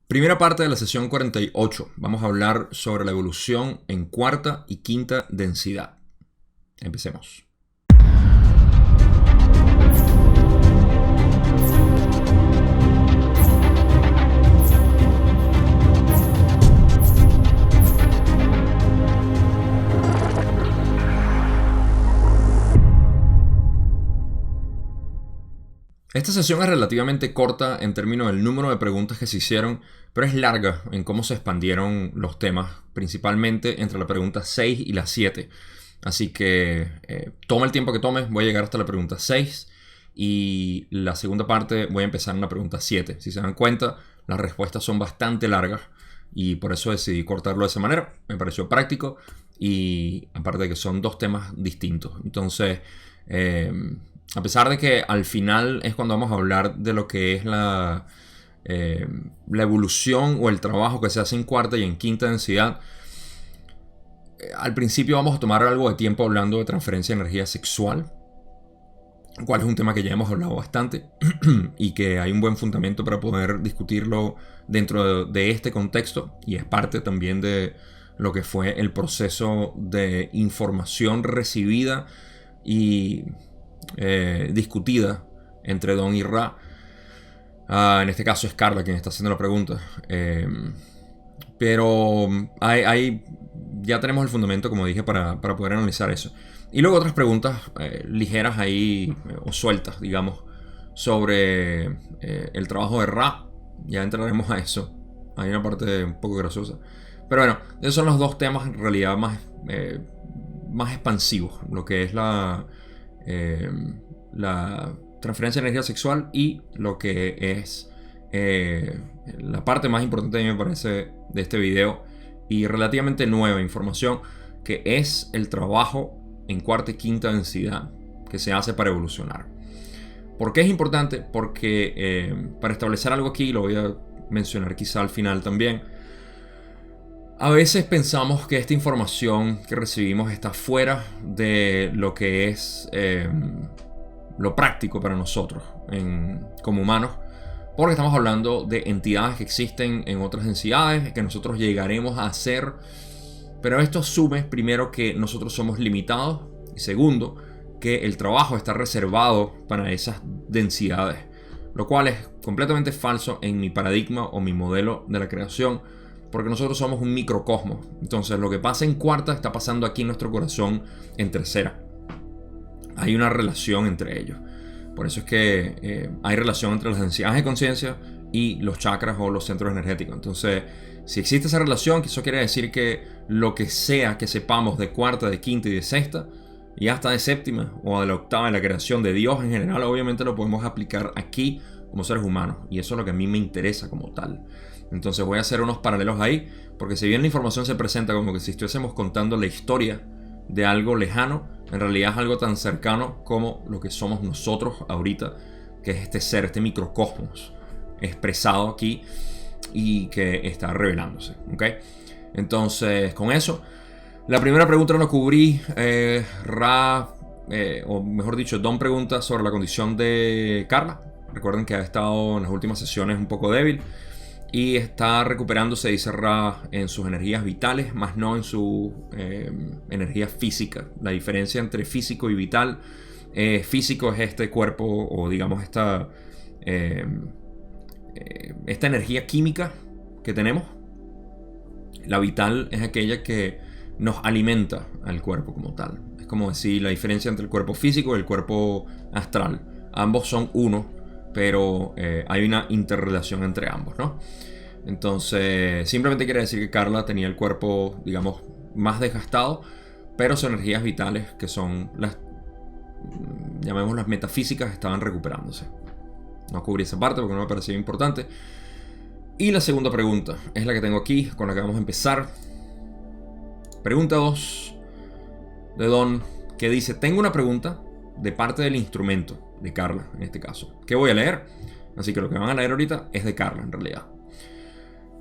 Primera parte de la sesión 48. Vamos a hablar sobre la evolución en cuarta y quinta densidad. Empecemos. Esta sesión es relativamente corta en términos del número de preguntas que se hicieron, pero es larga en cómo se expandieron los temas, principalmente entre la pregunta 6 y la 7. Así que toma el tiempo que tomes, voy a llegar hasta la pregunta 6 y la segunda parte voy a empezar en la pregunta 7. Si se dan cuenta, las respuestas son bastante largas y por eso decidí cortarlo de esa manera. Me pareció práctico y aparte de que son dos temas distintos. Entonces, a pesar de que al final es cuando vamos a hablar de lo que es la evolución o el trabajo que se hace en cuarta y en quinta densidad, al principio vamos a tomar algo de tiempo hablando de transferencia de energía sexual, cual es un tema que ya hemos hablado bastante y que hay un buen fundamento para poder discutirlo dentro de este contexto, y es parte también de lo que fue el proceso de información recibida y discutida entre Don y Ra. En este caso es Carla quien está haciendo la pregunta. Pero ya tenemos el fundamento, como dije, para poder analizar eso. Y luego otras preguntas ligeras ahí, o sueltas, digamos, sobre el trabajo de Ra. Ya entraremos a eso. Hay una parte un poco graciosa. Pero bueno, esos son los dos temas en realidad más expansivos. Lo que es la transferencia de energía sexual y lo que es la parte más importante, a mí me parece, de este video y relativamente nueva información, que es el trabajo en cuarta y quinta densidad que se hace para evolucionar. ¿Por qué es importante? Porque para establecer algo aquí, lo voy a mencionar quizá al final también, a veces pensamos que esta información que recibimos está fuera de lo que es lo práctico para nosotros como humanos, porque estamos hablando de entidades que existen en otras densidades, que nosotros llegaremos a ser, pero esto asume primero que nosotros somos limitados y segundo que el trabajo está reservado para esas densidades, lo cual es completamente falso en mi paradigma o mi modelo de la creación, porque nosotros somos un microcosmos. Entonces lo que pasa en cuarta está pasando aquí en nuestro corazón en tercera. Hay una relación entre ellos. Por eso es que hay relación entre las densidades de conciencia y los chakras o los centros energéticos. Entonces, si existe esa relación, eso quiere decir que lo que sea que sepamos de cuarta, de quinta y de sexta, y hasta de séptima o de la octava, de la creación de Dios en general, obviamente lo podemos aplicar aquí como seres humanos. Y eso es lo que a mí me interesa como tal. Entonces voy a hacer unos paralelos ahí, porque si bien la información se presenta como que si estuviésemos contando la historia de algo lejano, en realidad es algo tan cercano como lo que somos nosotros ahorita, que es este ser, este microcosmos expresado aquí y que está revelándose, ¿ok? Entonces, con eso, la primera pregunta no la cubrí. O mejor dicho, Don pregunta sobre la condición de Carla. Recuerden que ha estado en las últimas sesiones un poco débil y está recuperándose, dice Ra, en sus energías vitales, más no en su energía física. La diferencia entre físico y vital, físico es este cuerpo, o digamos esta energía química que tenemos. La vital es aquella que nos alimenta al cuerpo como tal. Es como decir la diferencia entre el cuerpo físico y el cuerpo astral. Ambos son uno, pero hay una interrelación entre ambos, ¿no? Entonces, simplemente quiere decir que Carla tenía el cuerpo, digamos, más desgastado, pero sus energías vitales, que son las, llamémoslas metafísicas, estaban recuperándose. No cubrí esa parte porque no me parecía importante. Y la segunda pregunta es la que tengo aquí, con la que vamos a empezar. Pregunta 2 de Don, que dice: tengo una pregunta de parte del instrumento de Carla, en este caso, que voy a leer. Así que lo que van a leer ahorita es de Carla, en realidad.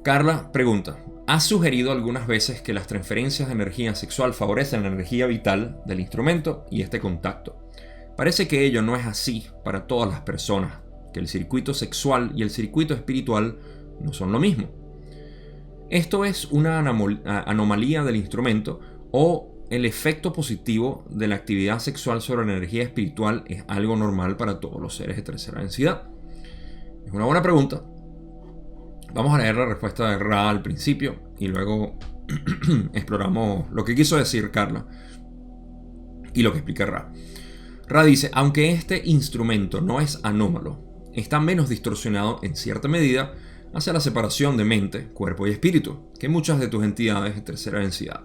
Carla pregunta: ¿has sugerido algunas veces que las transferencias de energía sexual favorecen la energía vital del instrumento y este contacto? Parece que ello no es así para todas las personas, que el circuito sexual y el circuito espiritual no son lo mismo. Esto es una anomalía del instrumento o el efecto positivo de la actividad sexual sobre la energía espiritual es algo normal para todos los seres de tercera densidad. Es una buena pregunta. Vamos a leer la respuesta de Ra al principio y luego exploramos lo que quiso decir Carla y lo que explica Ra. Ra dice, aunque este instrumento no es anómalo, está menos distorsionado en cierta medida hacia la separación de mente, cuerpo y espíritu que muchas de tus entidades de tercera densidad.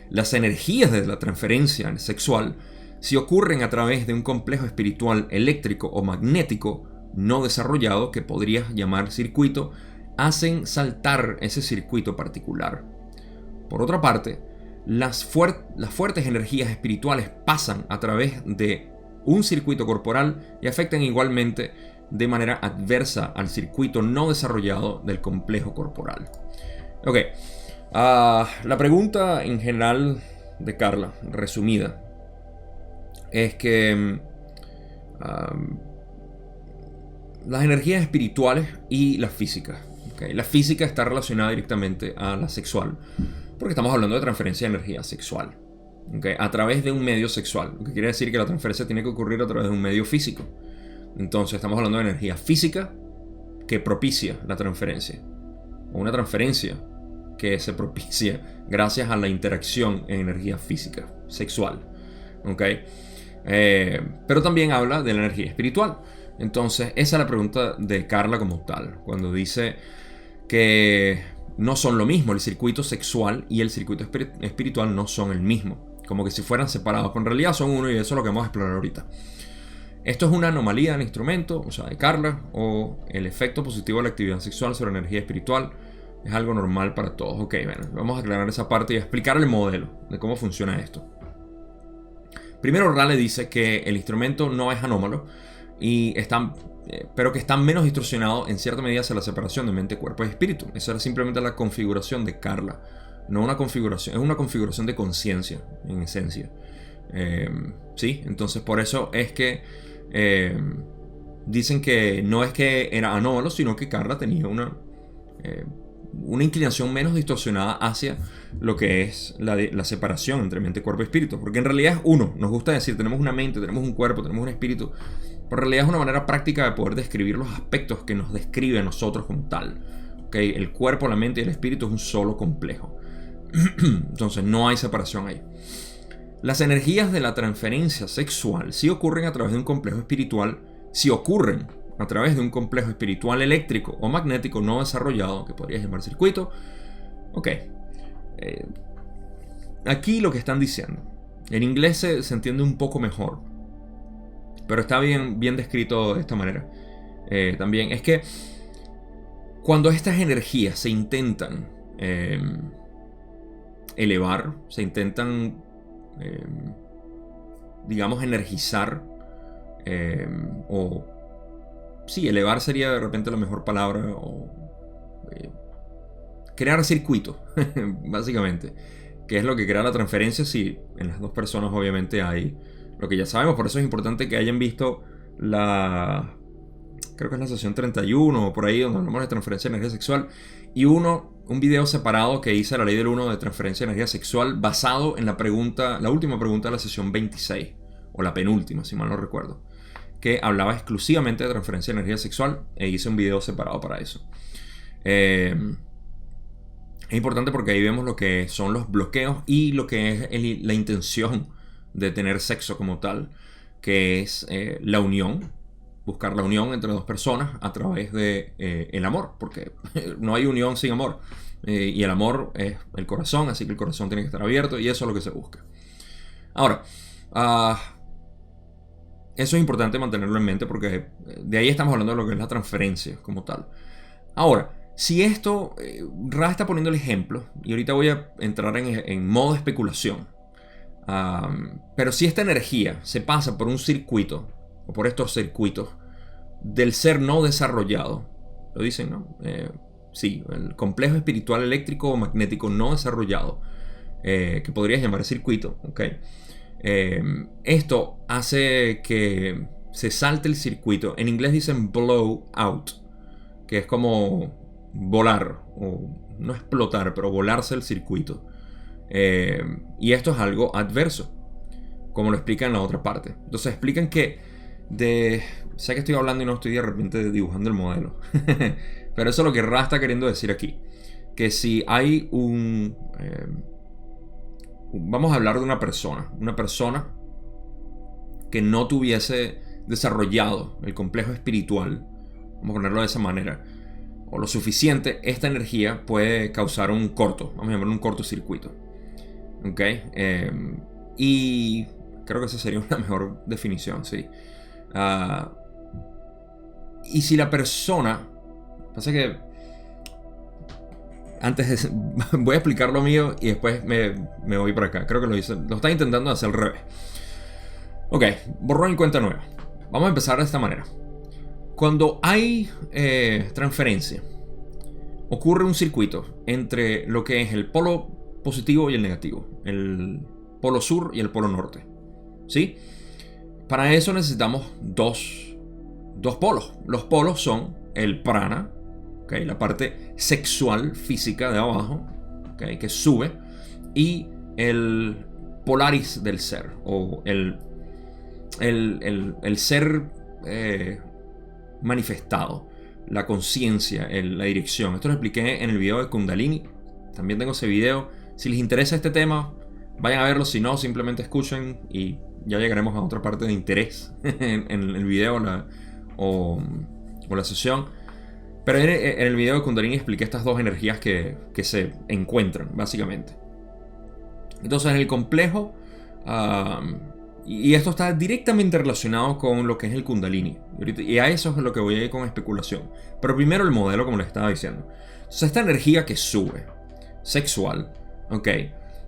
Las energías de la transferencia sexual, si ocurren a través de un complejo espiritual eléctrico o magnético no desarrollado que podrías llamar circuito, hacen saltar ese circuito particular. Por otra parte, las fuertes energías espirituales pasan a través de un circuito corporal y afectan igualmente de manera adversa al circuito no desarrollado del complejo corporal. Ok, la pregunta en general de Carla, resumida, es que las energías espirituales y las físicas. Okay, la física está relacionada directamente a la sexual, porque estamos hablando de transferencia de energía sexual. Okay, a través de un medio sexual, lo que quiere decir que la transferencia tiene que ocurrir a través de un medio físico. Entonces estamos hablando de energía física que propicia la transferencia, o una transferencia que se propicia gracias a la interacción en energía física, sexual. ¿Okay? Pero también habla de la energía espiritual. Entonces esa es la pregunta de Carla como tal, cuando dice que no son lo mismo, el circuito sexual y el circuito espiritual no son el mismo, como que si fueran separados, pero en realidad son uno, y eso es lo que vamos a explorar ahorita. Esto es una anomalía del instrumento, o sea, de Carla, o el efecto positivo de la actividad sexual sobre la energía espiritual es algo normal para todos. Ok, bueno, vamos a aclarar esa parte y explicar el modelo de cómo funciona esto. Primero, Ra le dice que el instrumento no es anómalo, pero que está menos distorsionado en cierta medida hacia la separación de mente, cuerpo y espíritu. Esa era simplemente la configuración de Carla, no una configuración, es una configuración de conciencia, en esencia. ¿Sí? Entonces por eso es que dicen que no es que era anómalo, sino que Carla tenía una inclinación menos distorsionada hacia lo que es la separación entre mente, cuerpo y espíritu, porque en realidad es uno. Nos gusta decir tenemos una mente, tenemos un cuerpo, tenemos un espíritu, pero en realidad es una manera práctica de poder describir los aspectos que nos describe a nosotros como tal. ¿Okay? El cuerpo, la mente y el espíritu es un solo complejo. Entonces no hay separación ahí. Las energías de la transferencia sexual sí ocurren a través de un complejo espiritual, si ocurren a través de un complejo espiritual eléctrico o magnético no desarrollado, que podrías llamar circuito. Ok. Aquí lo que están diciendo, en inglés se entiende un poco mejor, pero está bien descrito de esta manera. También es que cuando estas energías se intentan elevar, se intentan digamos energizar, o sí, elevar sería de repente la mejor palabra, o crear circuito básicamente, que es lo que crea la transferencia. Si en las dos personas obviamente hay lo que ya sabemos. Por eso es importante que hayan visto creo que es la sesión 31 o por ahí, donde hablamos de transferencia de energía sexual, y un video separado que hice, la ley del 1 de transferencia de energía sexual, basado en la última pregunta de la sesión 26, o la penúltima, si mal no recuerdo, que hablaba exclusivamente de transferencia de energía sexual, e hice un video separado para eso. Es importante porque ahí vemos lo que son los bloqueos y lo que es la intención de tener sexo como tal, que es la unión, buscar la unión entre dos personas a través de el amor, porque no hay unión sin amor, y el amor es el corazón, así que el corazón tiene que estar abierto, y eso es lo que se busca. Ahora, eso es importante mantenerlo en mente, porque de ahí estamos hablando de lo que es la transferencia como tal. Ahora, si esto, Ra está poniendo el ejemplo, y ahorita voy a entrar en modo especulación, pero si esta energía se pasa por un circuito, o por estos circuitos del ser no desarrollado, lo dicen, ¿no? Sí, el complejo espiritual eléctrico o magnético no desarrollado, que podrías llamar circuito, ¿ok? Esto hace que se salte el circuito. En inglés dicen blow out, que es como volar, o no explotar, pero volarse el circuito. Y esto es algo adverso, como lo explican en la otra parte. Entonces explican que sé que estoy hablando y no estoy de repente dibujando el modelo. Pero eso es lo que Ra está queriendo decir aquí. Que si hay vamos a hablar de una persona que no tuviese desarrollado el complejo espiritual, vamos a ponerlo de esa manera, o lo suficiente, esta energía puede causar un corto, vamos a llamarlo un cortocircuito. ¿Ok? Y creo que esa sería una mejor definición, sí. Y si la persona... Pasa que... Antes voy a explicar lo mío y después me voy para acá. Creo que lo está intentando hacer al revés. Ok, borrón y cuenta nueva. Vamos a empezar de esta manera. Cuando hay transferencia, ocurre un circuito entre lo que es el polo positivo y el negativo, el polo sur y el polo norte, ¿sí? Para eso necesitamos dos polos. Los polos son el prana, ¿okay? La parte sexual, física de abajo, ¿okay? Que sube, y el polaris del ser, o el ser manifestado, la conciencia, la dirección. Esto lo expliqué en el video de Kundalini. También tengo ese video. Si les interesa este tema, vayan a verlo. Si no, simplemente escuchen y ya llegaremos a otra parte de interés en el video o la sesión. Pero en el video de Kundalini expliqué estas dos energías que se encuentran, básicamente. Entonces, en el complejo, y esto está directamente relacionado con lo que es el Kundalini. Y a eso es lo que voy a ir con especulación. Pero primero el modelo, como les estaba diciendo. Entonces, esta energía que sube, sexual, ¿ok?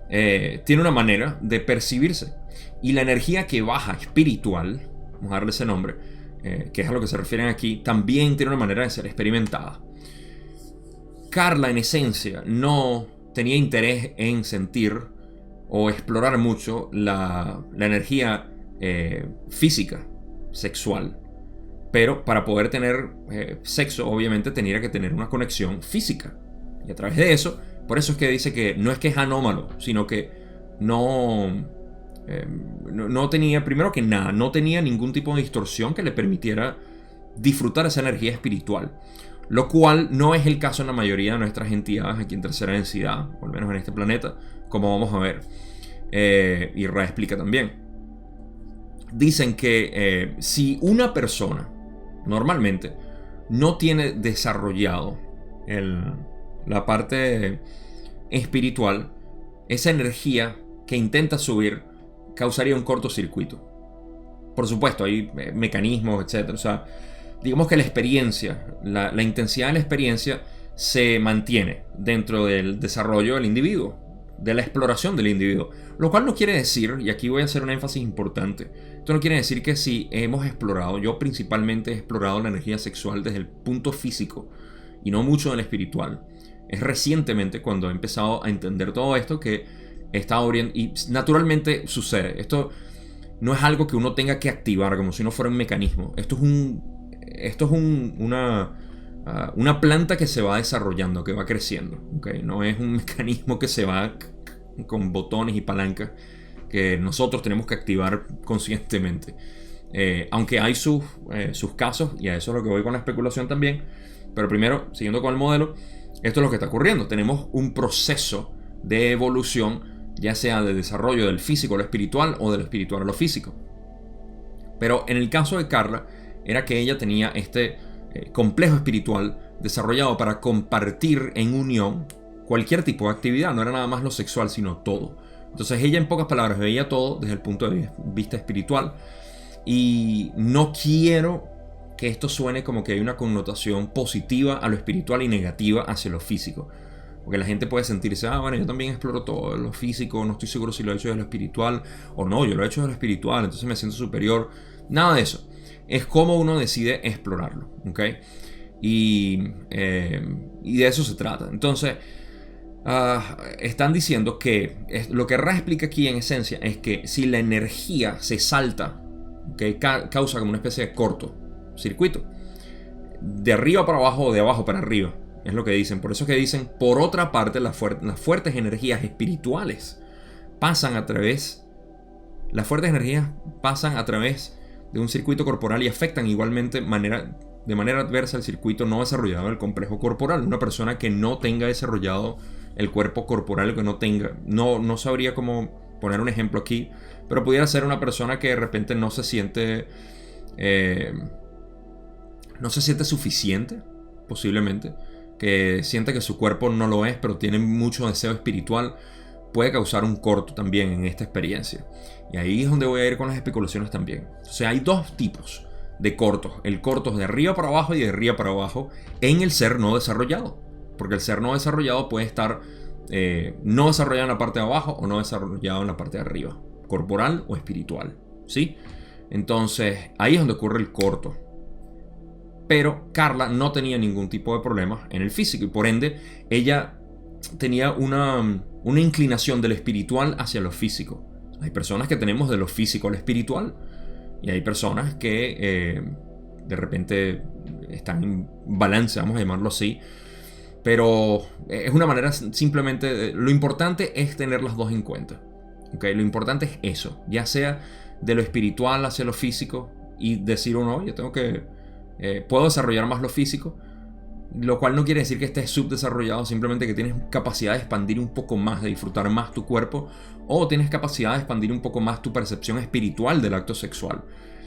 Tiene una manera de percibirse. Y la energía que baja, espiritual, vamos a darle ese nombre, que es a lo que se refieren aquí, también tiene una manera de ser experimentada. Carla, en esencia, no tenía interés en sentir o explorar mucho la energía física, sexual. Pero para poder tener sexo, obviamente tenía que tener una conexión física. Y a través de eso, por eso es que dice que no es anómalo, sino que no tenía, primero que nada, no tenía ningún tipo de distorsión que le permitiera disfrutar esa energía espiritual. Lo cual no es el caso en la mayoría de nuestras entidades aquí en tercera densidad, o al menos en este planeta, como vamos a ver. Y Ra explica también. Dicen que si una persona normalmente no tiene desarrollado la parte espiritual, esa energía que intenta subir causaría un cortocircuito. Por supuesto, hay mecanismos, etc. O sea, digamos que la experiencia, la intensidad de la experiencia se mantiene dentro del desarrollo del individuo, de la exploración del individuo. Lo cual no quiere decir, y aquí voy a hacer un énfasis importante, esto no quiere decir que si hemos explorado, yo principalmente he explorado la energía sexual desde el punto físico y no mucho del espiritual. Es recientemente cuando he empezado a entender todo esto que he estado orientando, y naturalmente sucede. Esto no es algo que uno tenga que activar como si no fuera un mecanismo. Esto es una planta que se va desarrollando, que va creciendo, ¿okay? No es un mecanismo que se va con botones y palancas que nosotros tenemos que activar conscientemente. Aunque hay sus casos, y a eso es lo que voy con la especulación también. Pero primero, siguiendo con el modelo, esto es lo que está ocurriendo. Tenemos un proceso de evolución, ya sea de desarrollo del físico a lo espiritual o del espiritual a lo físico. Pero en el caso de Carla, era que ella tenía este complejo espiritual desarrollado para compartir en unión cualquier tipo de actividad. No era nada más lo sexual, sino todo. Entonces ella, en pocas palabras, veía todo desde el punto de vista espiritual. Y no quiero que esto suene como que hay una connotación positiva a lo espiritual y negativa hacia lo físico. Porque la gente puede sentirse, bueno, yo también exploro todo lo físico, no estoy seguro si lo he hecho de lo espiritual o no, yo lo he hecho de lo espiritual, entonces me siento superior. Nada de eso. Es como uno decide explorarlo, ¿ok? Y de eso se trata. Entonces, están diciendo que lo que Ra explica aquí en esencia es que si la energía se salta, ¿okay? Causa como una especie de cortocircuito, de arriba para abajo o de abajo para arriba, es lo que dicen. Por eso es que dicen, por otra parte, las fuertes energías espirituales pasan a través... Las fuertes energías pasan a través de un circuito corporal y afectan igualmente de manera adversa el circuito no desarrollado del complejo corporal. Una persona que no tenga desarrollado el cuerpo corporal, que no tenga... No sabría cómo poner un ejemplo aquí, pero pudiera ser una persona que de repente no se siente suficiente, posiblemente, que siente que su cuerpo no lo es, pero tiene mucho deseo espiritual, puede causar un corto también en esta experiencia. Y ahí es donde voy a ir con las especulaciones también. O sea, hay dos tipos de cortos. El corto es de arriba para abajo y de arriba para abajo en el ser no desarrollado. Porque el ser no desarrollado puede estar no desarrollado en la parte de abajo o no desarrollado en la parte de arriba, corporal o espiritual, ¿sí? Entonces ahí es donde ocurre el corto. Pero Carla no tenía ningún tipo de problema en el físico y por ende ella tenía una inclinación de lo espiritual hacia lo físico. Hay personas que tenemos de lo físico a lo espiritual y hay personas que de repente están en balance, vamos a llamarlo así. Pero es una manera simplemente... Lo importante es tener las dos en cuenta. ¿Okay? Lo importante es eso. Ya sea de lo espiritual hacia lo físico. Y decir uno, yo tengo que... puedo desarrollar más lo físico. Lo cual no quiere decir que estés subdesarrollado. Simplemente que tienes capacidad de expandir un poco más. De disfrutar más tu cuerpo. O tienes capacidad de expandir un poco más tu percepción espiritual del acto sexual.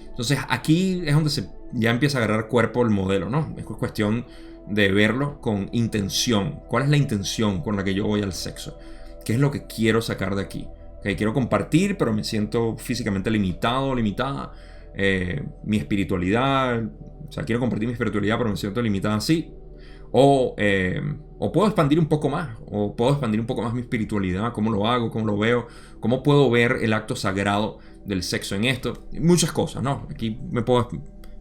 Entonces aquí es donde ya empieza a agarrar cuerpo el modelo, ¿no? Es cuestión de verlo con intención. ¿Cuál es la intención con la que yo voy al sexo? ¿Qué es lo que quiero sacar de aquí? ¿Okay? Quiero compartir, pero me siento físicamente limitado, limitada. Mi espiritualidad, o sea, quiero compartir mi espiritualidad, pero me siento limitada así. O puedo expandir un poco más, o puedo expandir un poco más mi espiritualidad. ¿Cómo lo hago? ¿Cómo lo veo? ¿Cómo puedo ver el acto sagrado del sexo en esto? Muchas cosas, ¿no? Aquí me puedo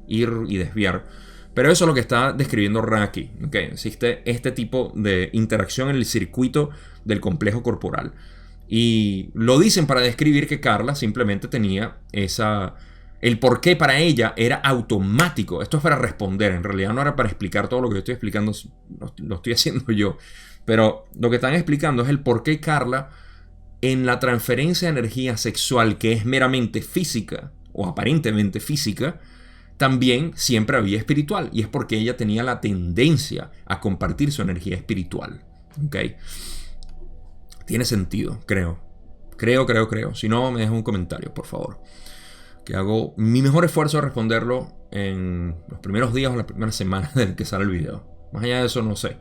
ir y desviar. Pero eso es lo que está describiendo Ra aquí. ¿Okay? Existe este tipo de interacción en el circuito del complejo corporal. Y lo dicen para describir que Carla simplemente tenía el por qué para ella era automático. Esto es para responder. En realidad no era para explicar todo lo que yo estoy explicando. Lo estoy haciendo yo. Pero lo que están explicando es el por qué Carla, en la transferencia de energía sexual que es meramente física, o aparentemente física, también siempre había espiritual. Y es porque ella tenía la tendencia a compartir su energía espiritual. ¿Okay? Tiene sentido, creo. Creo. Si no, me deja un comentario, por favor. Que hago mi mejor esfuerzo de responderlo en los primeros días o las primeras semanas del que sale el video. Más allá de eso, no sé.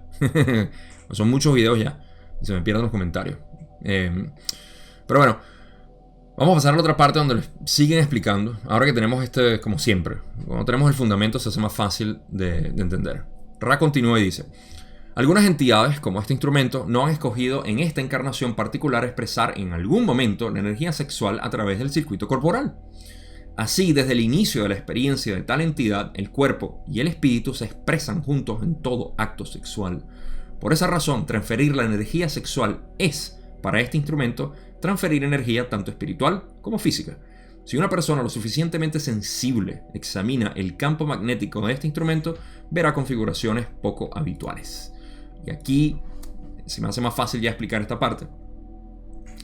Son muchos videos ya. Y se me pierden los comentarios. Pero bueno. Vamos a pasar a la otra parte donde les siguen explicando. Ahora que tenemos como siempre, cuando tenemos el fundamento se hace más fácil de entender. Ra continúa y dice: algunas entidades, como este instrumento, no han escogido en esta encarnación particular expresar en algún momento la energía sexual a través del circuito corporal. Así, desde el inicio de la experiencia de tal entidad, el cuerpo y el espíritu se expresan juntos en todo acto sexual. Por esa razón, transferir la energía sexual es, para este instrumento, transferir energía tanto espiritual como física. Si una persona lo suficientemente sensible examina el campo magnético de este instrumento, verá configuraciones poco habituales. Y aquí se me hace más fácil ya explicar esta parte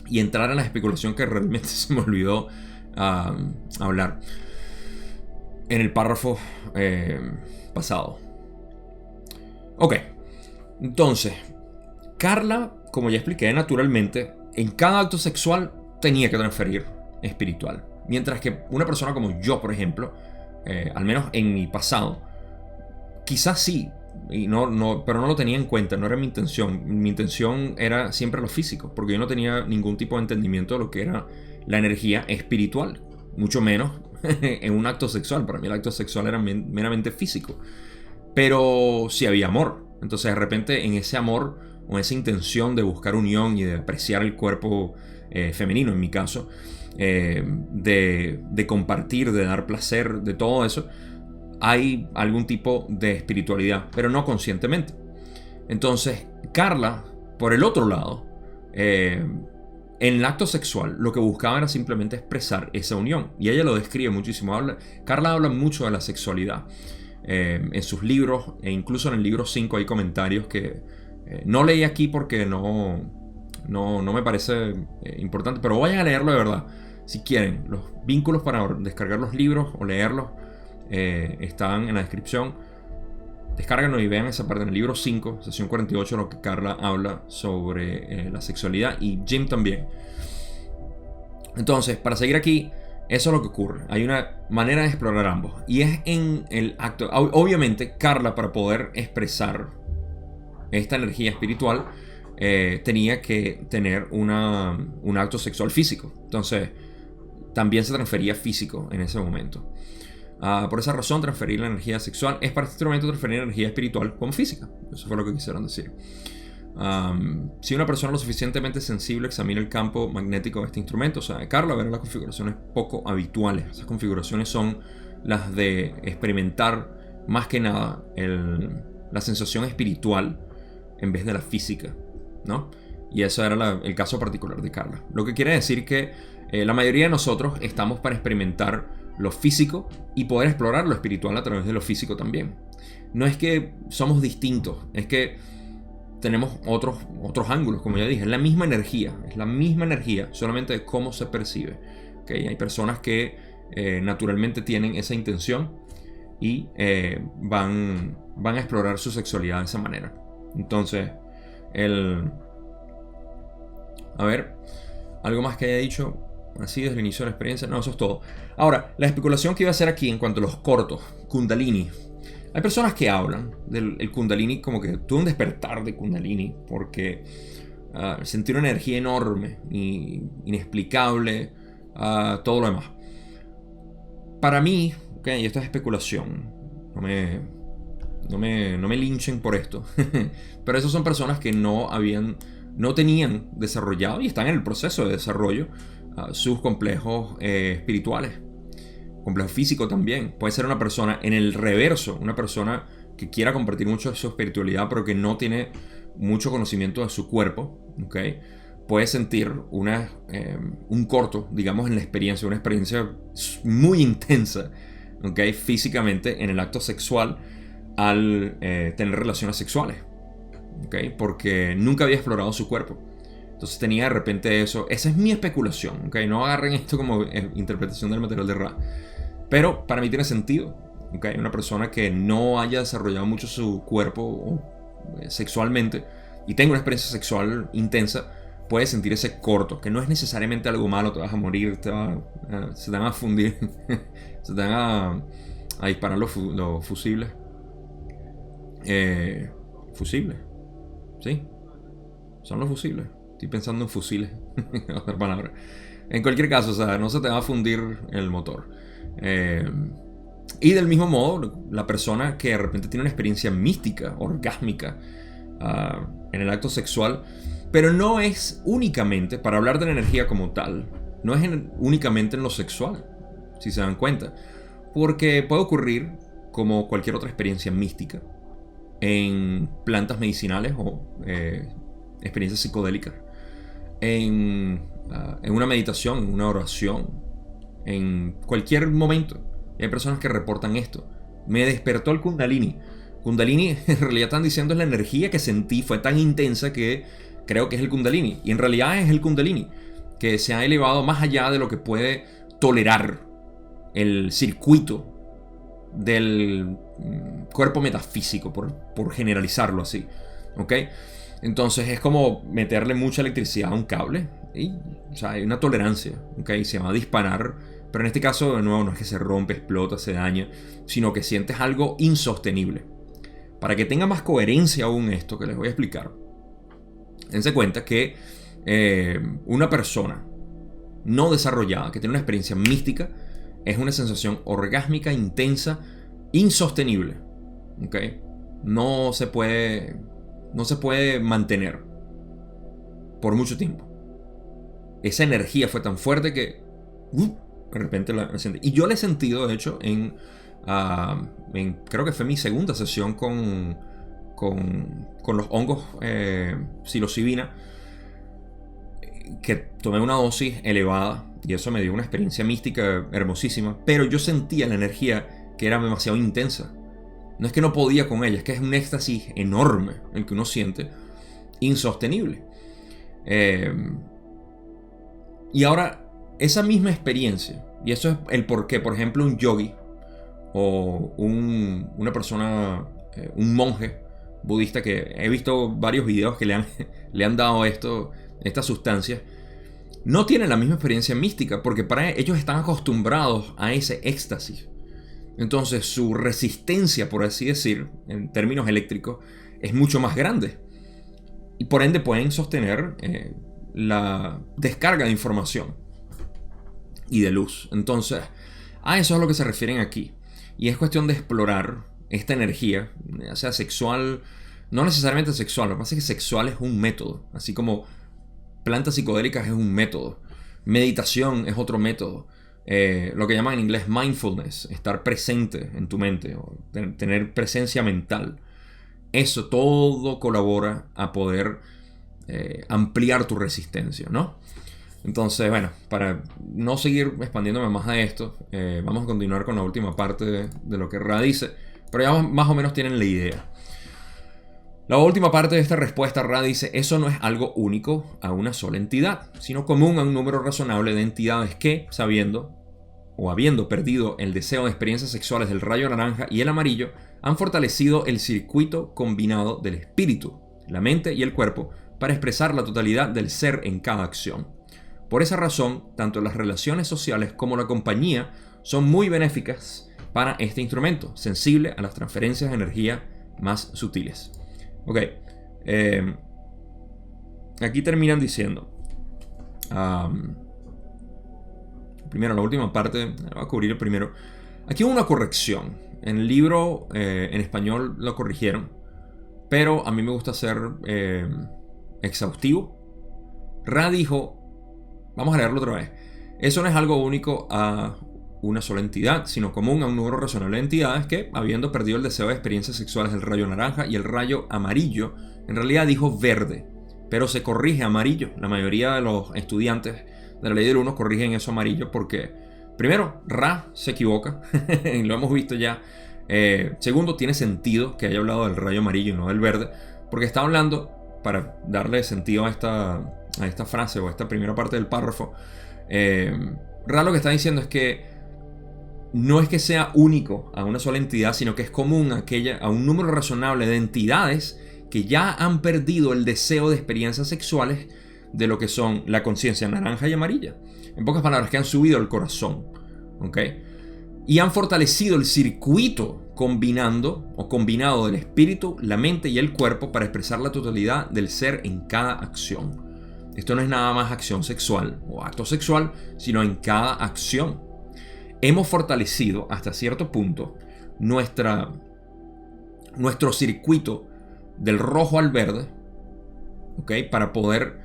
y entrar en la especulación que realmente se me olvidó hablar en el párrafo pasado. Ok, entonces Carla, como ya expliqué, naturalmente en cada acto sexual tenía que transferir espiritual. Mientras que una persona como yo, por ejemplo, al menos en mi pasado, quizás sí, pero no lo tenía en cuenta, no era mi intención. Mi intención era siempre lo físico, porque yo no tenía ningún tipo de entendimiento de lo que era la energía espiritual, mucho menos en un acto sexual. Para mí el acto sexual era meramente físico, pero sí había amor. Entonces de repente en ese amor, con esa intención de buscar unión y de apreciar el cuerpo femenino en mi caso, de compartir, de dar placer, de todo eso, hay algún tipo de espiritualidad, pero no conscientemente. Entonces Carla, por el otro lado, en el acto sexual lo que buscaba era simplemente expresar esa unión, y ella lo describe muchísimo. Carla habla mucho de la sexualidad. en sus libros, e incluso en el libro 5 hay comentarios que no leí aquí porque no me parece importante, pero vayan a leerlo de verdad. Si quieren, los vínculos para descargar los libros o leerlos están en la descripción. Descárganlo y vean esa parte en el libro 5, sesión 48, lo que Carla habla sobre la sexualidad, y Jim también. Entonces, para seguir aquí, eso es lo que ocurre. Hay una manera de explorar ambos, y es en el acto. Obviamente, Carla, para poder expresar esta energía espiritual, tenía que tener un acto sexual físico. Entonces, también se transfería físico en ese momento. Por esa razón, transferir la energía sexual es para este momento transferir energía espiritual como física. Eso fue lo que quisieron decir. Si una persona lo suficientemente sensible examina el campo magnético de este instrumento, o sea, de Carla, verá las configuraciones poco habituales. Esas configuraciones son las de experimentar más que nada la sensación espiritual en vez de la física, ¿no? Y eso era el caso particular de Carla. Lo que quiere decir que la mayoría de nosotros estamos para experimentar lo físico y poder explorar lo espiritual a través de lo físico también. No es que somos distintos, es que tenemos otros ángulos, como ya dije. Es la misma energía, solamente de cómo se percibe. ¿Okay? Hay personas que naturalmente tienen esa intención y van a explorar su sexualidad de esa manera. Entonces, a ver, algo más que haya dicho así desde el inicio de la experiencia. No, eso es todo. Ahora, la especulación que iba a hacer aquí en cuanto a los cortos, Kundalini. Hay personas que hablan del Kundalini como que tuve un despertar de Kundalini porque sentí una energía enorme y inexplicable, todo lo demás. Para mí, y esto es especulación, no me linchen por esto, pero esas son personas que no tenían desarrollado y están en el proceso de desarrollo sus complejos espirituales, complejo físico también. Puede ser una persona en el reverso, una persona que quiera compartir mucho de su espiritualidad pero que no tiene mucho conocimiento de su cuerpo, ¿okay? Puede sentir un corto, digamos, en la experiencia, una experiencia muy intensa, ¿okay? Físicamente en el acto sexual al tener relaciones sexuales, ¿okay? Porque nunca había explorado su cuerpo. Entonces tenía de repente eso. Esa es mi especulación, ¿okay? No agarren esto como interpretación del material de Ra. Pero para mí tiene sentido, ¿okay? Una persona que no haya desarrollado mucho su cuerpo sexualmente y tenga una experiencia sexual intensa, puede sentir ese corto, que no es necesariamente algo malo. Te vas a morir, se te van a fundir, se te van a disparar los fusibles. Fusibles, ¿sí? Son los fusibles. Estoy pensando en fusiles, otra palabra. En cualquier caso, o sea, no se te va a fundir el motor. Y del mismo modo, la persona que de repente tiene una experiencia mística, orgásmica, en el acto sexual, pero no es únicamente, para hablar de la energía como tal, no es únicamente en lo sexual, si se dan cuenta. Porque puede ocurrir, como cualquier otra experiencia mística, en plantas medicinales o experiencias psicodélicas, en una meditación, en una oración, en cualquier momento. Y hay personas que reportan esto. Me despertó el Kundalini. Kundalini en realidad están diciendo es la energía que sentí, fue tan intensa que creo que es el Kundalini. Y en realidad es el Kundalini, que se ha elevado más allá de lo que puede tolerar el circuito del cuerpo metafísico, por generalizarlo así, ¿ok? Entonces es como meterle mucha electricidad a un cable y, o sea, hay una tolerancia, ¿ok? Se va a disparar, pero en este caso, de nuevo, no es que se rompe, explota, se daña, sino que sientes algo insostenible. Para que tenga más coherencia aún esto que les voy a explicar, dense cuenta que una persona no desarrollada, que tiene una experiencia mística, es una sensación orgásmica, intensa, insostenible, ¿ok? No se puede mantener por mucho tiempo. Esa energía fue tan fuerte que de repente la siente. Y yo la he sentido, de hecho, creo que fue mi segunda sesión con los hongos psilocibina, que tomé una dosis elevada y eso me dio una experiencia mística hermosísima, pero yo sentía la energía que era demasiado intensa. No es que no podía con ella, es que es un éxtasis enorme el que uno siente, insostenible. Y ahora, esa misma experiencia, y eso es el por qué, por ejemplo, un yogi o una persona, un monje budista, que he visto varios videos que le han dado estas sustancias, no tienen la misma experiencia mística, porque para ellos están acostumbrados a ese éxtasis. Entonces su resistencia, por así decir, en términos eléctricos, es mucho más grande. Y por ende pueden sostener la descarga de información y de luz. Entonces, a eso es a lo que se refieren aquí. Y es cuestión de explorar esta energía, ya sea sexual, no necesariamente sexual. Lo que pasa es que sexual es un método, así como plantas psicodélicas es un método, meditación es otro método. Lo que llaman en inglés mindfulness, estar presente en tu mente, o tener presencia mental. Eso todo colabora a poder ampliar tu resistencia, ¿no? Entonces, bueno, para no seguir expandiéndome más de esto, vamos a continuar con la última parte de lo que Ra dice, pero ya más o menos tienen la idea. La última parte de esta respuesta, Ra dice: eso no es algo único a una sola entidad, sino común a un número razonable de entidades que, sabiendo o habiendo perdido el deseo de experiencias sexuales del rayo naranja y el amarillo, han fortalecido el circuito combinado del espíritu, la mente y el cuerpo para expresar la totalidad del ser en cada acción. Por esa razón, tanto las relaciones sociales como la compañía son muy benéficas para este instrumento, sensible a las transferencias de energía más sutiles. Ok, aquí terminan diciendo, primero la última parte, voy a cubrir el primero. Aquí hubo una corrección, en el libro en español lo corrigieron, pero a mí me gusta ser exhaustivo. Ra dijo, vamos a leerlo otra vez: eso no es algo único a una sola entidad, sino común a un número razonable de entidades que, habiendo perdido el deseo de experiencias sexuales del rayo naranja y el rayo amarillo, en realidad dijo verde, pero se corrige amarillo. La mayoría de los estudiantes de la ley del 1 corrigen eso amarillo porque, primero, Ra se equivoca, lo hemos visto ya. Segundo, tiene sentido que haya hablado del rayo amarillo y no del verde, porque está hablando, para darle sentido a esta frase o a esta primera parte del párrafo, Ra lo que está diciendo es que no es que sea único a una sola entidad, sino que es común a un número razonable de entidades que ya han perdido el deseo de experiencias sexuales de lo que son la conciencia naranja y amarilla. En pocas palabras, que han subido el corazón, ¿ok? Y han fortalecido el circuito combinado del espíritu, la mente y el cuerpo para expresar la totalidad del ser en cada acción. Esto no es nada más acción sexual o acto sexual, sino en cada acción. Hemos fortalecido hasta cierto punto nuestro circuito del rojo al verde, ¿ok? Para poder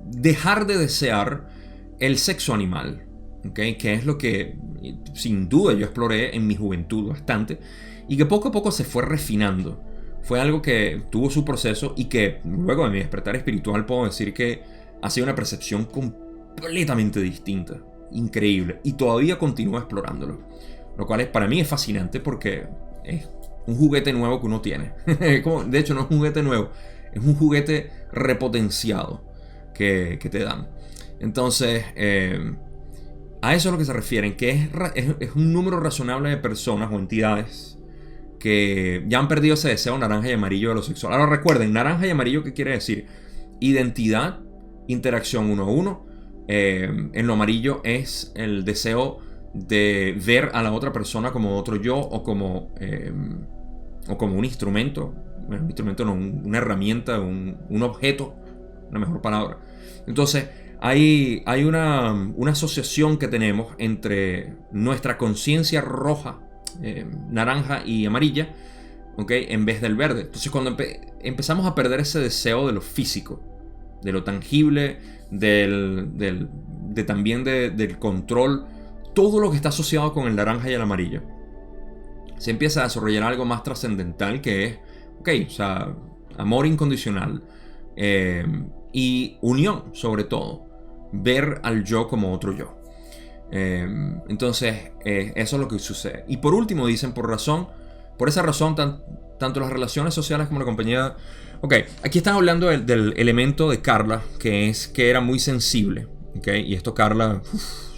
dejar de desear el sexo animal, ¿ok? Que es lo que sin duda yo exploré en mi juventud bastante y que poco a poco se fue refinando. Fue algo que tuvo su proceso y que luego de mi despertar espiritual puedo decir que ha sido una percepción completamente distinta, increíble, y todavía continúo explorándolo, lo cual para mí es fascinante porque es un juguete nuevo que uno tiene. De hecho no es un juguete nuevo, es un juguete repotenciado que te dan. Entonces a eso es a lo que se refieren, que es un número razonable de personas o entidades que ya han perdido ese deseo naranja y amarillo de lo sexual. Ahora recuerden, naranja y amarillo, ¿qué quiere decir? Identidad, interacción uno a uno. En lo amarillo es el deseo de ver a la otra persona como otro yo o como un instrumento. Bueno, un instrumento no, una herramienta, un objeto, una mejor palabra. Entonces hay una asociación que tenemos entre nuestra conciencia roja, naranja y amarilla, ¿okay? En vez del verde. Entonces cuando empezamos a perder ese deseo de lo físico, de lo tangible, también del control, todo lo que está asociado con el naranja y el amarillo, se empieza a desarrollar algo más trascendental que es, o sea, amor incondicional y unión, sobre todo, ver al yo como otro yo. Entonces, eso es lo que sucede. Y por último dicen, por esa razón, tanto las relaciones sociales como la compañía... Ok, aquí están hablando del elemento de Carla, que es que era muy sensible. Okay, y esto Carla,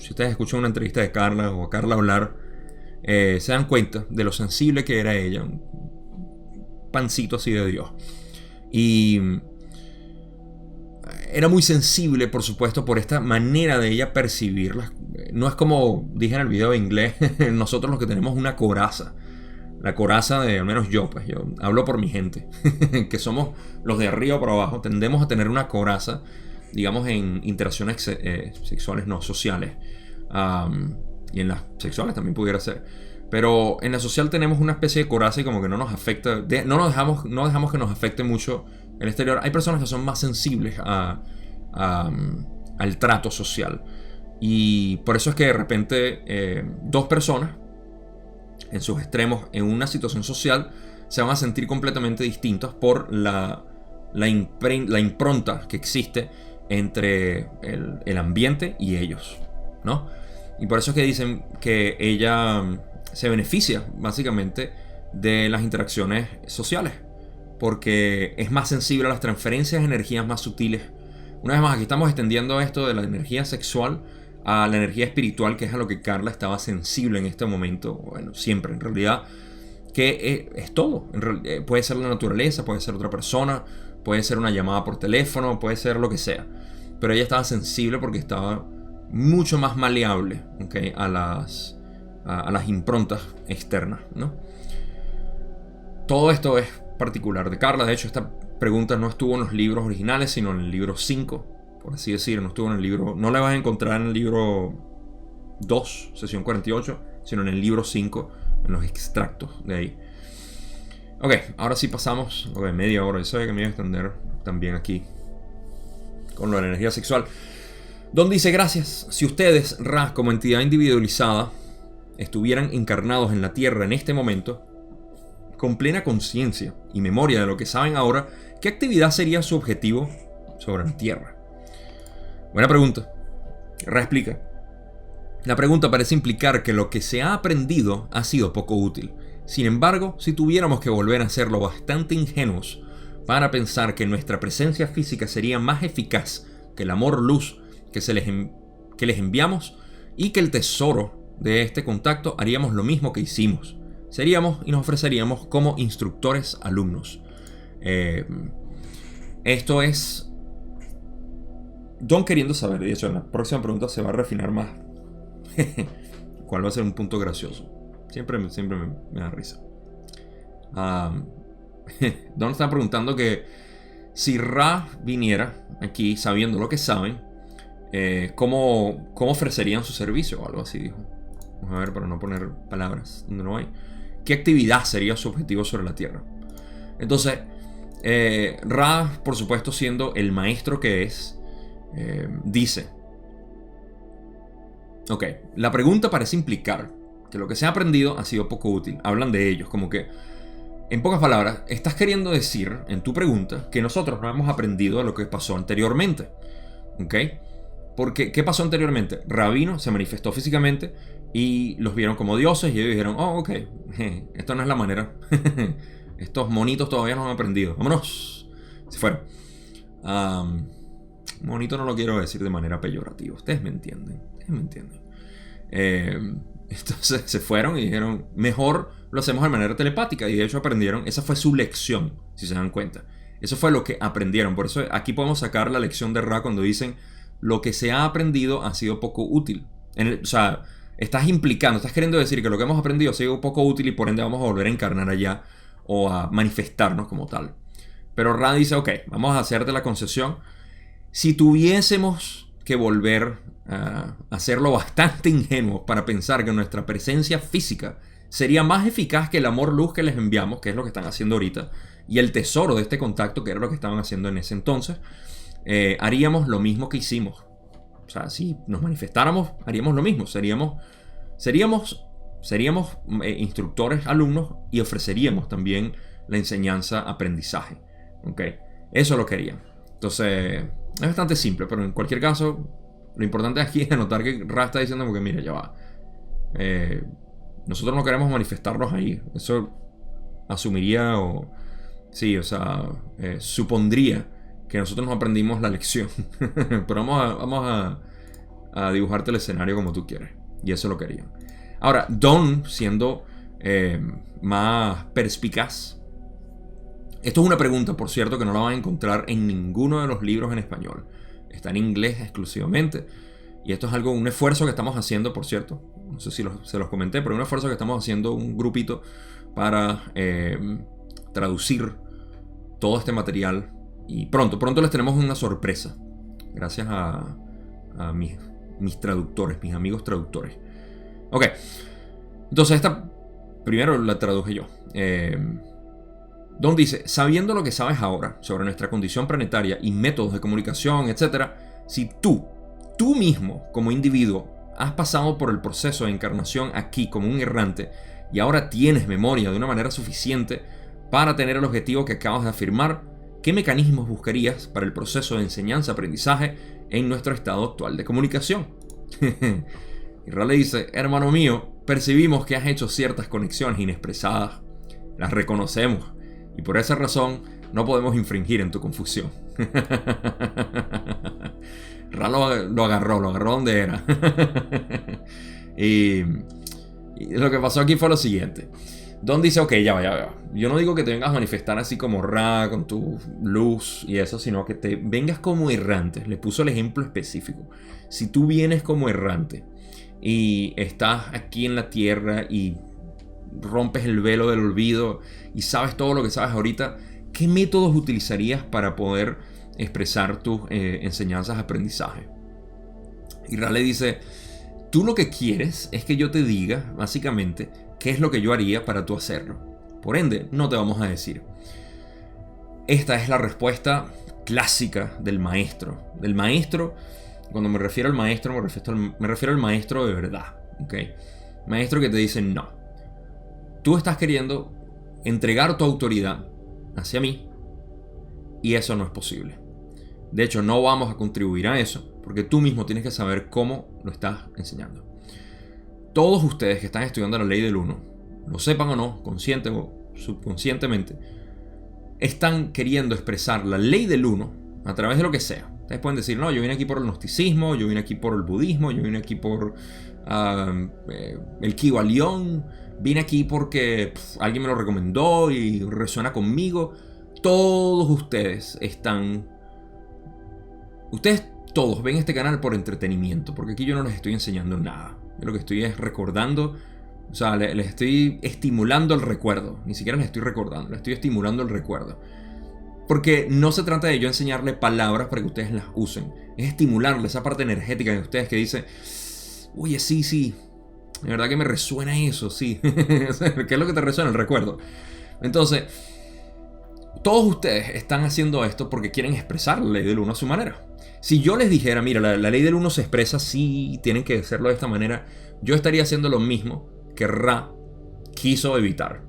si ustedes escuchan una entrevista de Carla o a Carla hablar, se dan cuenta de lo sensible que era ella. Un pancito así de Dios. Y era muy sensible, por supuesto, por esta manera de ella percibirlas. No es como dije en el video de inglés, nosotros los que tenemos una coraza. La coraza de, al menos yo, pues yo hablo por mi gente, que somos los de arriba para abajo, tendemos a tener una coraza, digamos, en interacciones sexuales, no sociales. Y en las sexuales también pudiera ser. Pero en la social tenemos una especie de coraza y como que no nos afecta, no dejamos que nos afecte mucho el exterior. Hay personas que son más sensibles al trato social. Y por eso es que de repente dos personas en sus extremos en una situación social se van a sentir completamente distintas por la impronta que existe entre el ambiente y ellos, ¿no? Y por eso es que dicen que ella se beneficia básicamente de las interacciones sociales, porque es más sensible a las transferencias de energías más sutiles. Una vez más, aquí estamos extendiendo esto de la energía sexual a la energía espiritual, que es a lo que Carla estaba sensible en este momento, bueno, siempre en realidad, que es todo. Puede ser la naturaleza, puede ser otra persona, puede ser una llamada por teléfono, puede ser lo que sea, pero ella estaba sensible porque estaba mucho más maleable, ¿okay? a las improntas externas, ¿no? Todo esto es particular de Carla. De hecho, esta pregunta no estuvo en los libros originales, sino en el libro 5, por así decir. No estuvo en el libro, no la vas a encontrar en el libro 2, sesión 48, sino en el libro 5, en los extractos de ahí. Ok, ahora sí pasamos, media hora. Yo sabía que me iba a extender también aquí con lo de la energía sexual. Don dice: gracias. Si ustedes, Ra, como entidad individualizada, estuvieran encarnados en la Tierra en este momento, con plena conciencia y memoria de lo que saben ahora, ¿qué actividad sería su objetivo sobre la Tierra? Buena pregunta. Ra explica: la pregunta parece implicar que lo que se ha aprendido ha sido poco útil. Sin embargo, si tuviéramos que volver a serlo bastante ingenuos para pensar que nuestra presencia física sería más eficaz que el amor-luz que les enviamos y que el tesoro de este contacto, haríamos lo mismo que hicimos. Seríamos y nos ofreceríamos como instructores alumnos. Esto es Don queriendo saber. De hecho, en la próxima pregunta se va a refinar más. ¿Cuál va a ser un punto gracioso? Siempre me da risa. Don está preguntando que si Ra viniera aquí sabiendo lo que saben, ¿cómo ofrecerían su servicio? O algo así dijo. Vamos a ver, para no poner palabras donde no hay. ¿Qué actividad sería su objetivo sobre la Tierra? Entonces, Ra, por supuesto, siendo el maestro que es, dice: ok, la pregunta parece implicar que lo que se ha aprendido ha sido poco útil. Hablan de ellos, como que, en pocas palabras, estás queriendo decir en tu pregunta que nosotros no hemos aprendido de lo que pasó anteriormente. ¿Ok? Porque, ¿qué pasó anteriormente? Ra vino, se manifestó físicamente y los vieron como dioses y ellos dijeron: oh, ok, esto no es la manera. Estos monitos todavía no han aprendido. Vámonos. Se fueron. Monito no lo quiero decir de manera peyorativa. Ustedes me entienden. Entonces se fueron y dijeron: mejor lo hacemos de manera telepática. Y de hecho aprendieron. Esa fue su lección, si se dan cuenta. Eso fue lo que aprendieron. Por eso aquí podemos sacar la lección de Ra cuando dicen: lo que se ha aprendido ha sido poco útil. O sea, estás queriendo decir que lo que hemos aprendido ha sido poco útil y por ende vamos a volver a encarnar allá o a manifestarnos como tal. Pero Ra dice: ok, vamos a hacerte la concesión. Si tuviésemos que volver a hacerlo bastante ingenuo para pensar que nuestra presencia física sería más eficaz que el amor-luz que les enviamos, que es lo que están haciendo ahorita, y el tesoro de este contacto, que era lo que estaban haciendo en ese entonces, haríamos lo mismo que hicimos. O sea, si nos manifestáramos, haríamos lo mismo. Seríamos instructores, alumnos, y ofreceríamos también la enseñanza, aprendizaje. ¿Okay? Eso lo querían. Entonces, es bastante simple, pero en cualquier caso, Lo importante aquí es anotar que Ra está diciendo porque mira, ya va. Nosotros no queremos manifestarnos ahí. Eso asumiría o... Sí, o sea, supondría que nosotros nos aprendimos la lección. Pero vamos a dibujarte el escenario como tú quieres. Y eso lo querían. Ahora, Don, siendo más perspicaz. Esto es una pregunta, por cierto, que no la van a encontrar en ninguno de los libros en español. Está en inglés exclusivamente. Y esto es un esfuerzo que estamos haciendo, por cierto. No sé si se los comenté, pero un esfuerzo que estamos haciendo un grupito para traducir todo este material. Y pronto les tenemos una sorpresa. Gracias a mis traductores, mis amigos traductores. Ok. Entonces esta primero la traduje yo. Don dice, sabiendo lo que sabes ahora sobre nuestra condición planetaria y métodos de comunicación, etc., si tú mismo como individuo has pasado por el proceso de encarnación aquí como un errante y ahora tienes memoria de una manera suficiente para tener el objetivo que acabas de afirmar, ¿qué mecanismos buscarías para el proceso de enseñanza-aprendizaje en nuestro estado actual de comunicación? Y Ra le dice, hermano mío, percibimos que has hecho ciertas conexiones inexpresadas. Las reconocemos y por esa razón no podemos infringir en tu confusión. Ra lo agarró donde era. y lo que pasó aquí fue lo siguiente. Don dice, ok, ya va. Yo no digo que te vengas a manifestar así como Ra, con tu luz y eso, sino que te vengas como errante. Le puso el ejemplo específico. Si tú vienes como errante y estás aquí en la tierra y rompes el velo del olvido y sabes todo lo que sabes ahorita, ¿qué métodos utilizarías para poder expresar tus enseñanzas, aprendizaje? Y Ra le dice, tú lo que quieres es que yo te diga, básicamente, qué es lo que yo haría para tú hacerlo. Por ende, no te vamos a decir. Esta es la respuesta clásica del maestro. Del maestro, cuando me refiero al maestro, me refiero al maestro de verdad. ¿Okay? Maestro que te dice, no. Tú estás queriendo entregar tu autoridad hacia mí y eso no es posible. De hecho, no vamos a contribuir a eso porque tú mismo tienes que saber cómo lo estás enseñando. Todos ustedes que están estudiando la ley del uno, lo sepan o no, consciente o subconscientemente, están queriendo expresar la ley del uno a través de lo que sea. Ustedes pueden decir, no, yo vine aquí por el gnosticismo, yo vine aquí por el budismo, yo vine aquí por el Kybalión, vine aquí porque alguien me lo recomendó y resuena conmigo. Todos ustedes todos ven este canal por entretenimiento, porque aquí yo no les estoy enseñando nada. Yo lo que estoy es recordando, o sea, les estoy estimulando el recuerdo. Ni siquiera les estoy recordando, les estoy estimulando el recuerdo. Porque no se trata de yo enseñarle palabras para que ustedes las usen. Es estimularle esa parte energética de ustedes que dice, oye, sí, de verdad que me resuena eso, sí. ¿Qué es lo que te resuena? El recuerdo. Entonces, todos ustedes están haciendo esto porque quieren expresar la ley del uno a su manera. Si yo les dijera, mira, la ley del uno se expresa así, tienen que hacerlo de esta manera, yo estaría haciendo lo mismo que Ra quiso evitar.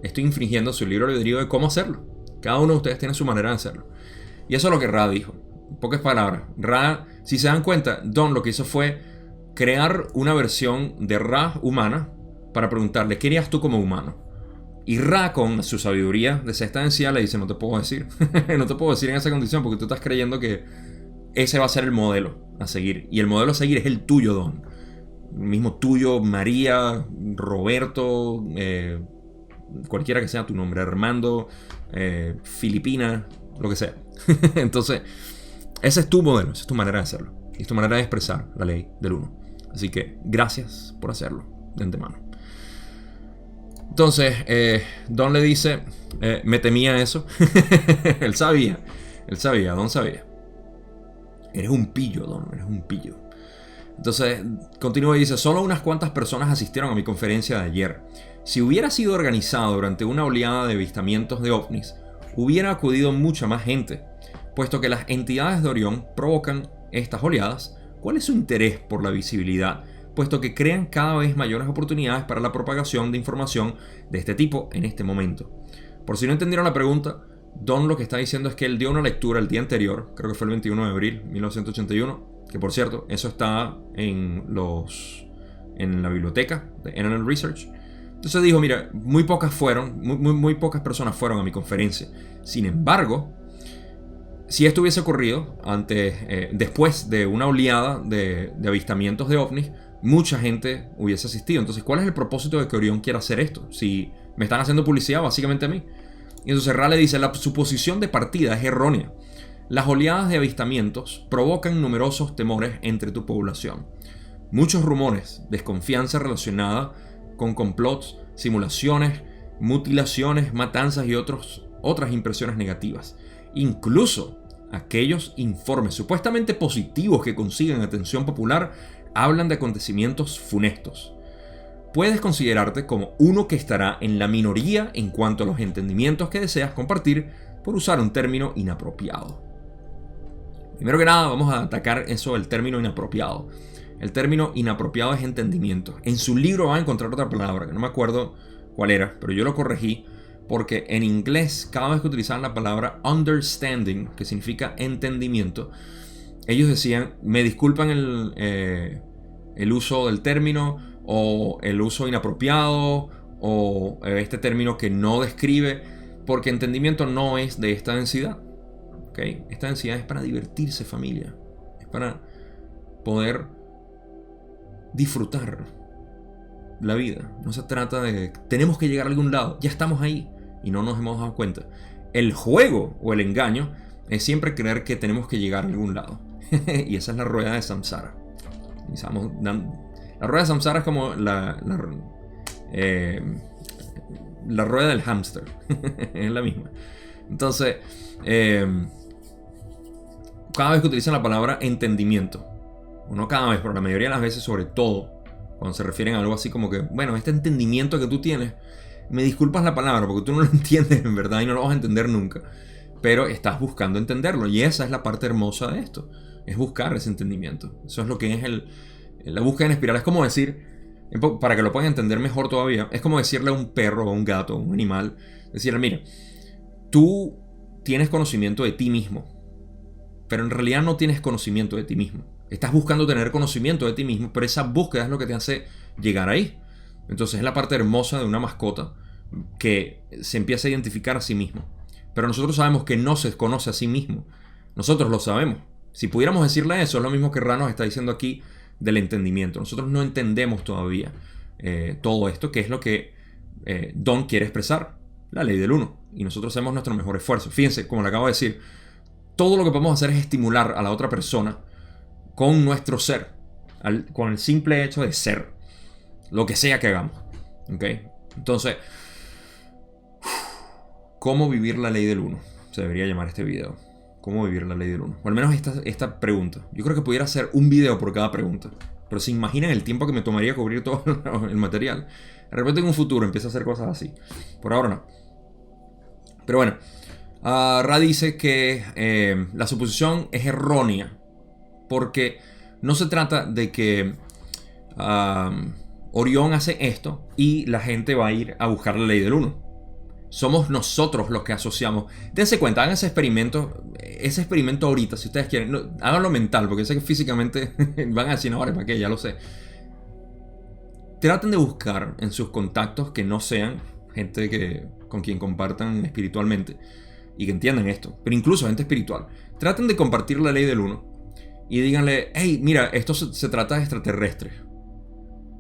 Estoy infringiendo su libre albedrío de cómo hacerlo. Cada uno de ustedes tiene su manera de hacerlo. Y eso es lo que Ra dijo. En pocas palabras, Ra, si se dan cuenta, Don lo que hizo fue crear una versión de Ra humana para preguntarle, ¿qué harías tú como humano? Y Ra, con su sabiduría de sexta densidad, le dice, no te puedo decir. No te puedo decir en esa condición porque tú estás creyendo que ese va a ser el modelo a seguir. Y el modelo a seguir es el tuyo, Don. El mismo tuyo, María, Roberto, cualquiera que sea tu nombre, Armando, Filipina, lo que sea. Entonces, ese es tu modelo, esa es tu manera de hacerlo. Y es tu manera de expresar la ley del uno. Así que gracias por hacerlo de antemano. Entonces, Don le dice, me temía eso. Él sabía, Don sabía. Eres un pillo, Don, eres un pillo. Entonces, continúa y dice, solo unas cuantas personas asistieron a mi conferencia de ayer. Si hubiera sido organizado durante una oleada de avistamientos de ovnis, hubiera acudido mucha más gente, puesto que las entidades de Orión provocan estas oleadas. ¿Cuál es su interés por la visibilidad? Puesto que crean cada vez mayores oportunidades para la propagación de información de este tipo en este momento. Por si no entendieron la pregunta, Don lo que está diciendo es que él dio una lectura el día anterior, creo que fue el 21 de abril de 1981, que por cierto, eso está en la biblioteca de NNL Research. Entonces dijo, mira, muy pocas personas fueron a mi conferencia. Sin embargo, si esto hubiese ocurrido después de una oleada de avistamientos de ovnis, mucha gente hubiese asistido. Entonces, ¿cuál es el propósito de que Orión quiera hacer esto? Si me están haciendo publicidad básicamente a mí. Y entonces Raleigh dice, la suposición de partida es errónea. Las oleadas de avistamientos provocan numerosos temores entre tu población. Muchos rumores, desconfianza relacionada con complots, simulaciones, mutilaciones, matanzas y otras impresiones negativas. Incluso aquellos informes supuestamente positivos que consiguen atención popular hablan de acontecimientos funestos. Puedes considerarte como uno que estará en la minoría en cuanto a los entendimientos que deseas compartir por usar un término inapropiado. Primero que nada, vamos a atacar eso del término inapropiado. El término inapropiado es entendimiento. En su libro van a encontrar otra palabra, que no me acuerdo cuál era, pero yo lo corregí porque en inglés, cada vez que utilizaban la palabra understanding, que significa entendimiento, ellos decían, me disculpan el uso del término, o el uso inapropiado, o este término que no describe, porque entendimiento no es de esta densidad. ¿Okay? Esta densidad es para divertirse, familia. Es para poder disfrutar la vida. No se trata de tenemos que llegar a algún lado, ya estamos ahí y no nos hemos dado cuenta. El juego o el engaño es siempre creer que tenemos que llegar a algún lado. Y esa es la rueda de samsara. La rueda de samsara es como la rueda del hámster. Es la misma. Entonces, cada vez que utilizan la palabra entendimiento, o no cada vez, pero la mayoría de las veces, sobre todo cuando se refieren a algo así como que, bueno, este entendimiento que tú tienes, me disculpas la palabra porque tú no lo entiendes en verdad y no lo vas a entender nunca, pero estás buscando entenderlo, y esa es la parte hermosa de esto, es buscar ese entendimiento. Eso es lo que es la búsqueda en espiral. Es como decir, para que lo puedan entender mejor todavía, es como decirle a un perro o un gato, un animal, decirle, mira, tú tienes conocimiento de ti mismo, pero en realidad no tienes conocimiento de ti mismo. Estás buscando tener conocimiento de ti mismo, pero esa búsqueda es lo que te hace llegar ahí. Entonces es la parte hermosa de una mascota que se empieza a identificar a sí mismo. Pero nosotros sabemos que no se conoce a sí mismo. Nosotros lo sabemos. Si pudiéramos decirle eso, es lo mismo que Ra nos está diciendo aquí del entendimiento. Nosotros no entendemos todavía todo esto, que es lo que Don quiere expresar, la ley del uno. Y nosotros hacemos nuestro mejor esfuerzo. Fíjense, como le acabo de decir, todo lo que podemos hacer es estimular a la otra persona con nuestro ser, con el simple hecho de ser, lo que sea que hagamos. ¿Okay? Entonces, ¿cómo vivir la ley del uno? Se debería llamar este video. ¿Cómo vivir la ley del uno? O al menos esta pregunta. Yo creo que pudiera hacer un video por cada pregunta. Pero se imaginan el tiempo que me tomaría cubrir todo el material. De repente en un futuro empieza a hacer cosas así. Por ahora no. Pero bueno. Ra dice que la suposición es errónea. Porque no se trata de que Orión hace esto y la gente va a ir a buscar la ley del uno. Somos nosotros los que asociamos. Dense cuenta, hagan ese experimento ahorita, si ustedes quieren. No, háganlo mental, porque sé que físicamente van a decir, no, ¿para qué? Ya lo sé. Traten de buscar en sus contactos que no sean gente con quien compartan espiritualmente y que entiendan esto, pero incluso gente espiritual. Traten de compartir la ley del uno y díganle, hey, mira, esto se trata de extraterrestres.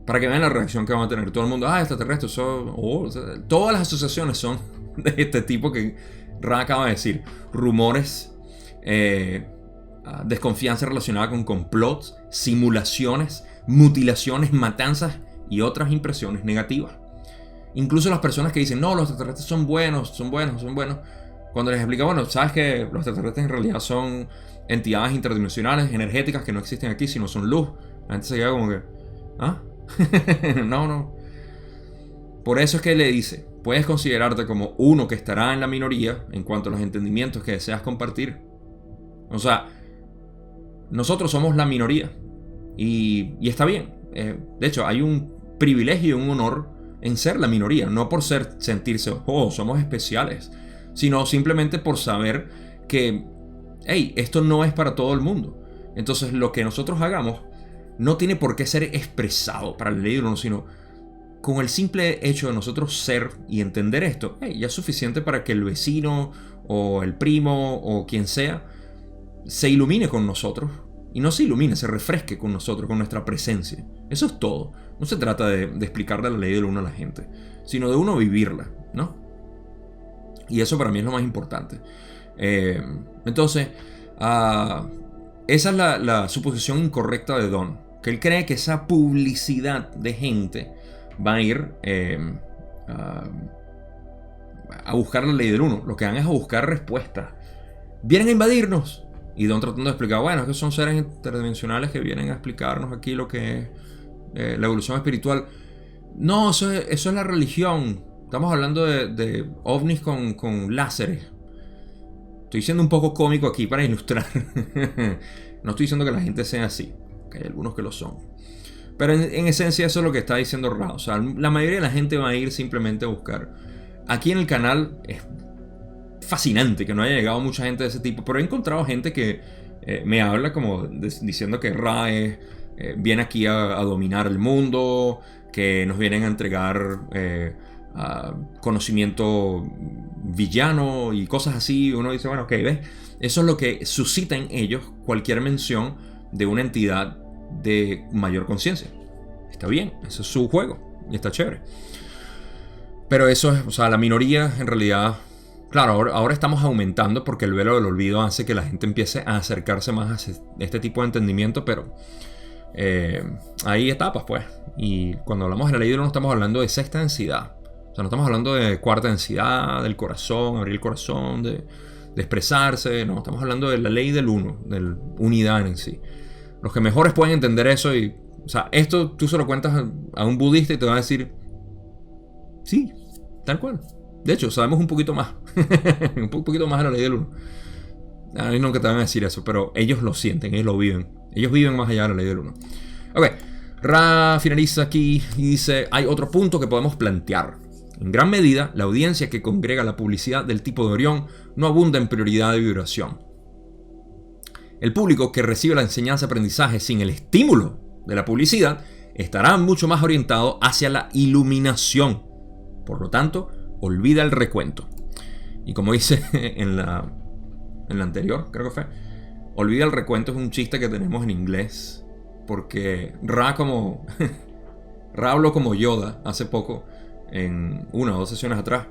Para que vean la reacción que van a tener. Todo el mundo, extraterrestres, todas las asociaciones son de este tipo que Ra acaba de decir. Rumores, desconfianza relacionada con complots, simulaciones, mutilaciones, matanzas y otras impresiones negativas. Incluso las personas que dicen, no, los extraterrestres son buenos. Cuando les explica, bueno, sabes que los extraterrestres en realidad son entidades interdimensionales, energéticas que no existen aquí, sino son luz. La gente se queda como que, ¿ah? No. Por eso es que le dice, puedes considerarte como uno que estará en la minoría en cuanto a los entendimientos que deseas compartir. O sea, nosotros somos la minoría y está bien. De hecho, hay un privilegio y un honor en ser la minoría, no por sentirse, somos especiales, sino simplemente por saber que, hey, esto no es para todo el mundo. Entonces lo que nosotros hagamos no tiene por qué ser expresado para la ley del uno, sino con el simple hecho de nosotros ser y entender esto, ya es suficiente para que el vecino o el primo o quien sea se ilumine con nosotros. Y no se ilumine, se refresque con nosotros, con nuestra presencia. Eso es todo. No se trata de explicarle la ley del uno a la gente, sino de uno vivirla, ¿no? Y eso para mí es lo más importante. Entonces, esa es la suposición incorrecta de Don, que él cree que esa publicidad de gente va a ir a buscar la ley del uno. Lo que van es a buscar respuestas. Vienen a invadirnos. Y Don tratando de explicar, bueno, es que son seres interdimensionales que vienen a explicarnos aquí lo que es la evolución espiritual. No, eso es la religión. Estamos hablando de ovnis con láseres. Estoy siendo un poco cómico aquí para ilustrar. No estoy diciendo que la gente sea así, que hay algunos que lo son. Pero en esencia eso es lo que está diciendo Ra. O sea, la mayoría de la gente va a ir simplemente a buscar. Aquí en el canal es fascinante que no haya llegado mucha gente de ese tipo, pero he encontrado gente que me habla como diciendo que Ra viene aquí a dominar el mundo, que nos vienen a entregar conocimiento villano y cosas así. Uno dice, bueno, ok, ¿ves? Eso es lo que suscita en ellos cualquier mención de una entidad de mayor conciencia. Está bien, eso es su juego y está chévere. Pero eso es, o sea, la minoría en realidad. Claro, ahora estamos aumentando porque el velo del olvido hace que la gente empiece a acercarse más a este tipo de entendimiento, pero hay etapas, pues. Y cuando hablamos de la ley del uno, no estamos hablando de sexta densidad. O sea, no estamos hablando de cuarta densidad, del corazón, abrir el corazón, de expresarse. No, estamos hablando de la ley del uno, de la unidad en sí. Los que mejores pueden entender eso o sea, esto tú se lo cuentas a un budista y te va a decir, sí, tal cual. De hecho, sabemos un poquito más. Un poquito más de la ley del uno. A mí no que te van a decir eso, pero ellos lo sienten, ellos lo viven. Ellos viven más allá de la ley del uno. Ok, Ra finaliza aquí y dice, hay otro punto que podemos plantear. En gran medida, la audiencia que congrega la publicidad del tipo de Orión no abunda en prioridad de vibración. El público que recibe la enseñanza-aprendizaje sin el estímulo de la publicidad estará mucho más orientado hacia la iluminación. Por lo tanto, olvida el recuento. Y como dice en la anterior, creo que fue, olvida el recuento es un chiste que tenemos en inglés. Porque Ra habló como Yoda hace poco, en una o dos sesiones atrás.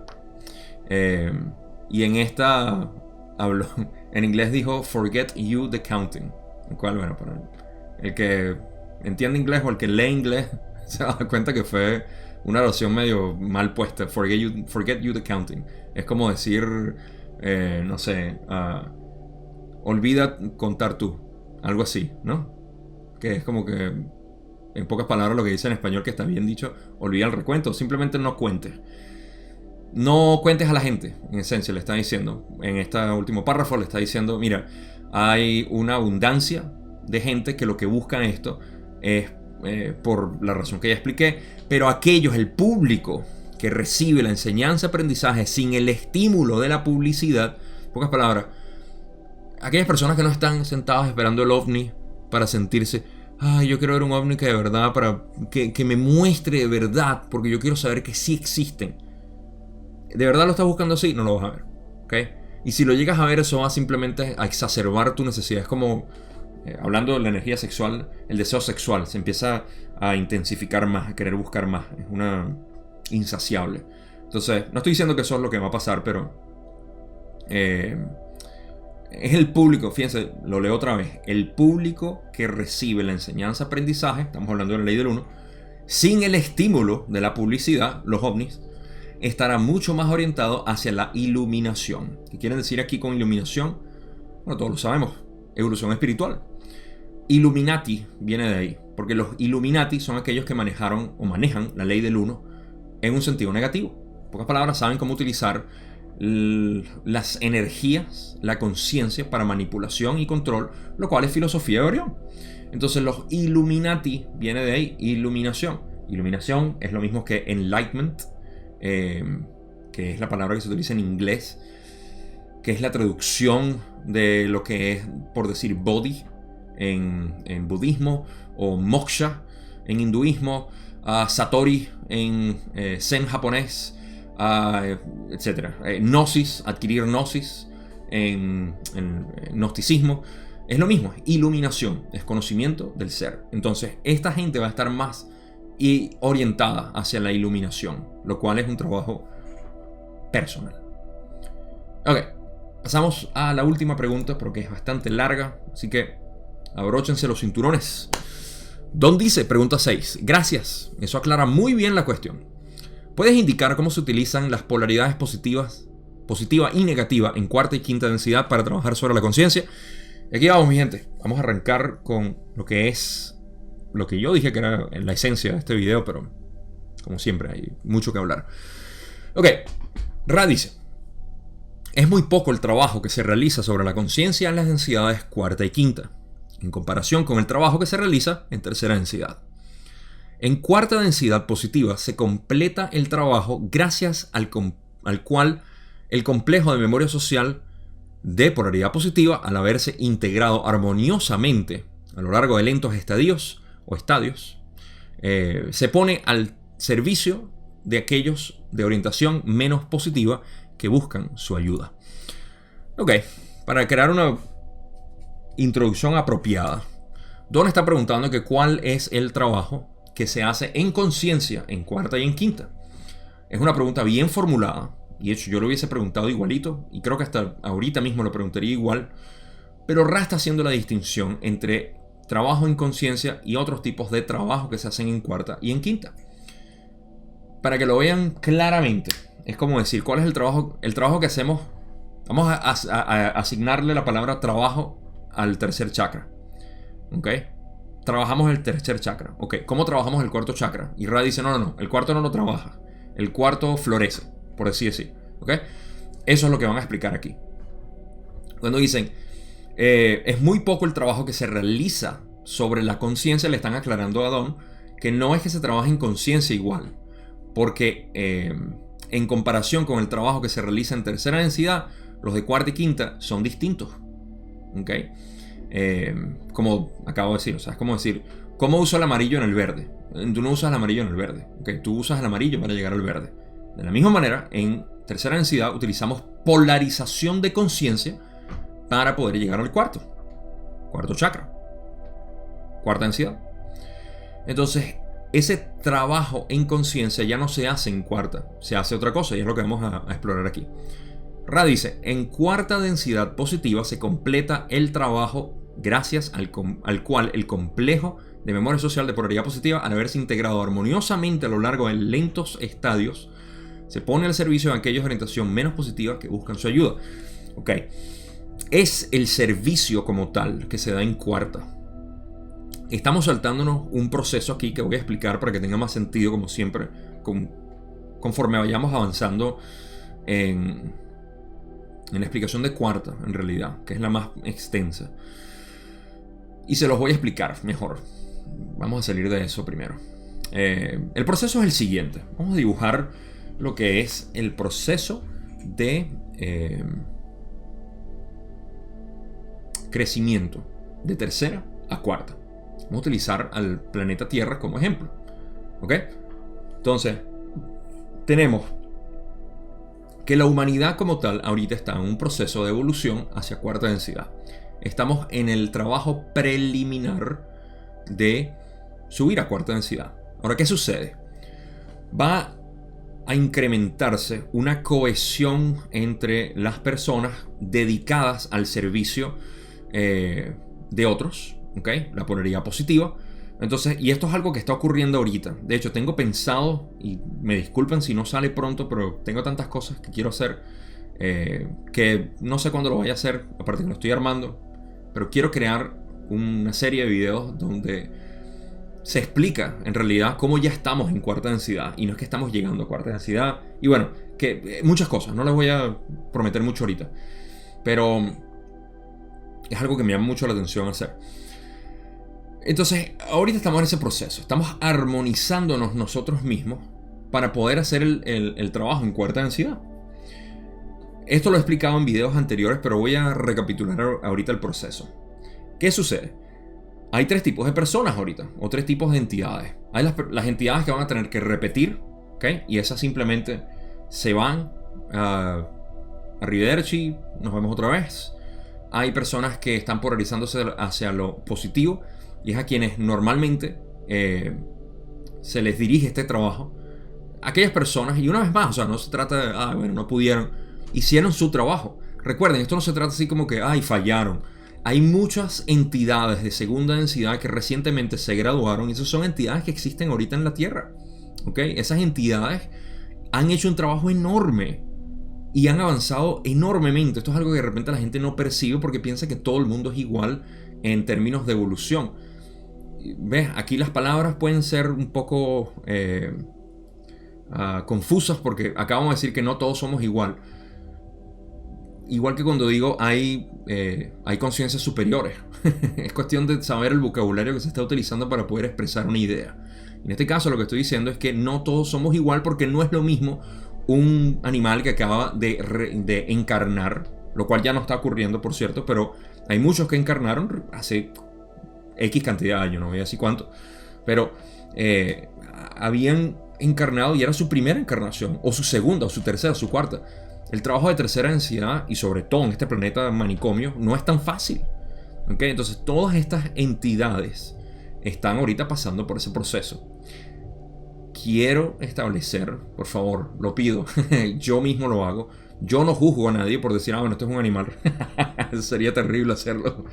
Y en esta habló, en inglés dijo, forget you the counting. El cual, bueno, para el que entiende inglés o el que lee inglés se da cuenta que fue una oración medio mal puesta. Forget you the counting. Es como decir, no sé, olvida contar tú. Algo así, ¿no? Que es como que, en pocas palabras, lo que dice en español, que está bien dicho, olvida el recuento. Simplemente no cuentes. No cuentes a la gente, en esencia, le está diciendo. En este último párrafo le está diciendo, mira, hay una abundancia de gente que lo que busca esto es por la razón que ya expliqué, pero aquellos, el público que recibe la enseñanza-aprendizaje sin el estímulo de la publicidad, en pocas palabras, aquellas personas que no están sentadas esperando el ovni para sentirse, ay, yo quiero ver un ovni que de verdad, para que me muestre de verdad, porque yo quiero saber que sí existen. ¿De verdad lo estás buscando así? No lo vas a ver, ¿ok? Y si lo llegas a ver, eso va simplemente a exacerbar tu necesidad. Es como, hablando de la energía sexual, el deseo sexual se empieza a intensificar más, a querer buscar más. Es una insaciable. Entonces, no estoy diciendo que eso es lo que va a pasar, pero es el público, fíjense, lo leo otra vez, el público que recibe la enseñanza-aprendizaje, estamos hablando de la ley del uno, sin el estímulo de la publicidad, los ovnis, estará mucho más orientado hacia la iluminación. ¿Qué quieren decir aquí con iluminación? Bueno, todos lo sabemos, evolución espiritual. Illuminati viene de ahí, porque los Illuminati son aquellos que manejaron o manejan la ley del uno en un sentido negativo. En pocas palabras, saben cómo utilizar las energías, la conciencia para manipulación y control, lo cual es filosofía de Orión. Entonces los Illuminati viene de ahí, iluminación. Iluminación es lo mismo que enlightenment, que es la palabra que se utiliza en inglés, que es la traducción de lo que es, por decir, body, en budismo, o moksha en hinduismo, satori en zen japonés, etc. Gnosis, adquirir gnosis en gnosticismo. Es lo mismo, es iluminación, es conocimiento del ser. Entonces, esta gente va a estar más orientada hacia la iluminación, lo cual es un trabajo personal. Ok, pasamos a la última pregunta porque es bastante larga, así que abróchense los cinturones. Don dice, pregunta 6. Gracias, eso aclara muy bien la cuestión. ¿Puedes indicar cómo se utilizan las polaridades positiva y negativa en cuarta y quinta densidad para trabajar sobre la conciencia? Y aquí vamos, mi gente. Vamos a arrancar con lo que es lo que yo dije que era la esencia de este video, pero como siempre hay mucho que hablar. Ok, Ra dice, es muy poco el trabajo que se realiza sobre la conciencia en las densidades cuarta y quinta, en comparación con el trabajo que se realiza en tercera densidad. En cuarta densidad positiva se completa el trabajo gracias al cual el complejo de memoria social de polaridad positiva, al haberse integrado armoniosamente a lo largo de lentos estadios, se pone al servicio de aquellos de orientación menos positiva que buscan su ayuda. Ok, para crear una introducción apropiada, Don está preguntando que cuál es el trabajo que se hace en conciencia en cuarta y en quinta. Es una pregunta bien formulada, y de hecho yo lo hubiese preguntado igualito, y creo que hasta ahorita mismo lo preguntaría igual, pero Ra está haciendo la distinción entre trabajo en conciencia y otros tipos de trabajo que se hacen en cuarta y en quinta. Para que lo vean claramente, es como decir, ¿cuál es el trabajo que hacemos? Vamos a asignarle la palabra trabajo al tercer chakra. ¿Ok? Trabajamos el tercer chakra. Ok, ¿cómo trabajamos el cuarto chakra? Y Ra dice, no, el cuarto no lo trabaja. El cuarto florece, por así decir. ¿Ok? Eso es lo que van a explicar aquí. Cuando dicen, es muy poco el trabajo que se realiza sobre la conciencia, le están aclarando a Don que no es que se trabaje en conciencia igual, porque en comparación con el trabajo que se realiza en tercera densidad, los de cuarta y quinta son distintos. ¿Ok? Como acabo de decir, o sea, es como decir, ¿cómo uso el amarillo en el verde? Tú no usas el amarillo en el verde, ¿okay? Tú usas el amarillo para llegar al verde. De la misma manera, en tercera densidad utilizamos polarización de conciencia para poder llegar al cuarto chakra, cuarta densidad. Entonces, ese trabajo en conciencia ya no se hace en cuarta, se hace otra cosa, y es lo que vamos a explorar aquí. Ra dice, en cuarta densidad positiva se completa el trabajo gracias al cual el complejo de memoria social de polaridad positiva, al haberse integrado armoniosamente a lo largo de lentos estadios, se pone al servicio de aquellos de orientación menos positiva que buscan su ayuda. Ok, es el servicio como tal que se da en cuarta. Estamos saltándonos un proceso aquí que voy a explicar para que tenga más sentido, como siempre, conforme vayamos avanzando en la explicación de cuarta, en realidad, que es la más extensa. Y se los voy a explicar mejor. Vamos a salir de eso primero. El proceso es el siguiente. Vamos a dibujar lo que es el proceso de crecimiento de tercera a cuarta. Vamos a utilizar al planeta Tierra como ejemplo. ¿Ok? Entonces, tenemos que la humanidad como tal ahorita está en un proceso de evolución hacia cuarta densidad. Estamos en el trabajo preliminar de subir a cuarta densidad. Ahora, ¿qué sucede? Va a incrementarse una cohesión entre las personas dedicadas al servicio de otros, ¿ok? La polaridad positiva. Entonces, y esto es algo que está ocurriendo ahorita. De hecho, tengo pensado, y me disculpen si no sale pronto, pero tengo tantas cosas que quiero hacer que no sé cuándo lo voy a hacer, aparte que lo estoy armando, pero quiero crear una serie de videos donde se explica en realidad cómo ya estamos en cuarta densidad y no es que estamos llegando a cuarta densidad. Y bueno, que muchas cosas, no les voy a prometer mucho ahorita, pero es algo que me llama mucho la atención hacer. Entonces, ahorita estamos en ese proceso. Estamos armonizándonos nosotros mismos para poder hacer el trabajo en cuarta densidad. Esto lo he explicado en videos anteriores, pero voy a recapitular ahorita el proceso. ¿Qué sucede? Hay tres tipos de personas ahorita, o tres tipos de entidades. Hay las entidades que van a tener que repetir, ¿ok? Y esas simplemente se van a arrivederci, nos vemos otra vez. Hay personas que están polarizándose hacia lo positivo y es a quienes normalmente se les dirige este trabajo. Aquellas personas, y una vez más, o sea, no se trata de, bueno, no pudieron, hicieron su trabajo. Recuerden, esto no se trata así como que, fallaron. Hay muchas entidades de segunda densidad que recientemente se graduaron y esas son entidades que existen ahorita en la Tierra. ¿Ok? Esas entidades han hecho un trabajo enorme y han avanzado enormemente. Esto es algo que de repente la gente no percibe porque piensa que todo el mundo es igual en términos de evolución. ¿Ves? Aquí las palabras pueden ser un poco confusas porque acabamos de decir que no todos somos igual. Igual que cuando digo hay conciencias superiores. Es cuestión de saber el vocabulario que se está utilizando para poder expresar una idea. En este caso lo que estoy diciendo es que no todos somos igual porque no es lo mismo un animal que acaba de encarnar, lo cual ya no está ocurriendo por cierto, pero hay muchos que encarnaron hace X cantidad de años, no voy a decir cuánto, pero habían encarnado y era su primera encarnación, o su segunda, o su tercera, o su cuarta. El trabajo de tercera densidad, y sobre todo en este planeta manicomio, no es tan fácil. ¿Okay? Entonces todas estas entidades están ahorita pasando por ese proceso. Quiero establecer, por favor, lo pido, yo mismo lo hago. Yo no juzgo a nadie por decir, bueno, esto es un animal. Sería terrible hacerlo.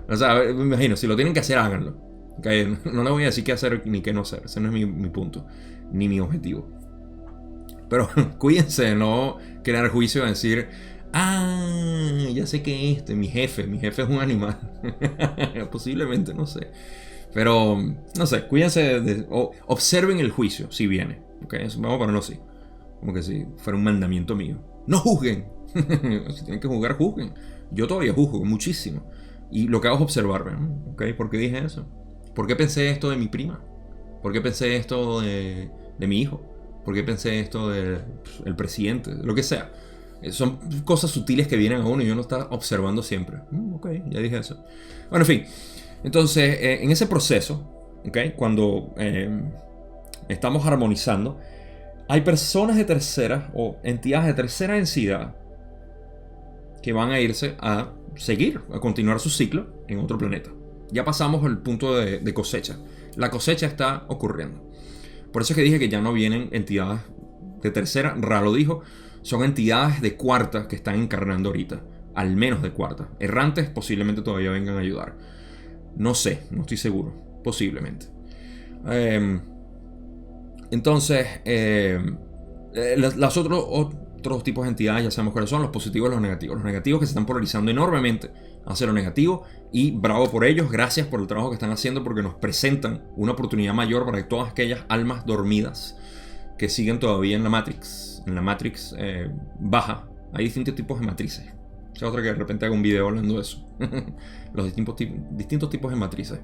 O sea, me imagino, si lo tienen que hacer, háganlo. ¿Okay? No le voy a decir qué hacer ni qué no hacer. Ese no es mi punto, ni mi objetivo. Pero cuídense de no crear juicio de decir, ya sé que mi jefe es un animal. Posiblemente, no sé. Pero, no sé, cuídense observen el juicio si viene. ¿Okay? Vamos a ponerlo así. Como que si fuera un mandamiento mío. No juzguen. Si tienen que juzgar, juzguen. Yo todavía juzgo muchísimo. Y lo que hago es observarme. ¿Okay? ¿Por qué dije eso? ¿Por qué pensé esto de mi prima? ¿Por qué pensé esto de mi hijo? ¿Por qué pensé esto del presidente? Lo que sea. Son cosas sutiles que vienen a uno y uno está observando siempre. Ok, ya dije eso. Bueno, en fin. Entonces, en ese proceso, ¿okay? Cuando estamos armonizando, hay personas de tercera o entidades de tercera densidad que van a irse a seguir, a continuar su ciclo en otro planeta. Ya pasamos el punto de cosecha. La cosecha está ocurriendo. Por eso es que dije que ya no vienen entidades de tercera, Ra lo dijo, son entidades de cuarta que están encarnando ahorita, al menos de cuarta. Errantes posiblemente todavía vengan a ayudar. No sé, no estoy seguro, posiblemente. Entonces, los otros tipos de entidades ya sabemos cuáles son, los positivos y los negativos. Los negativos que se están polarizando enormemente hacia lo negativo y bravo por ellos, gracias por el trabajo que están haciendo porque nos presentan una oportunidad mayor para que todas aquellas almas dormidas que siguen todavía en la Matrix baja. Hay distintos tipos de matrices. Esa otra que de repente hago un video hablando de eso. Los distintos tipos de matrices.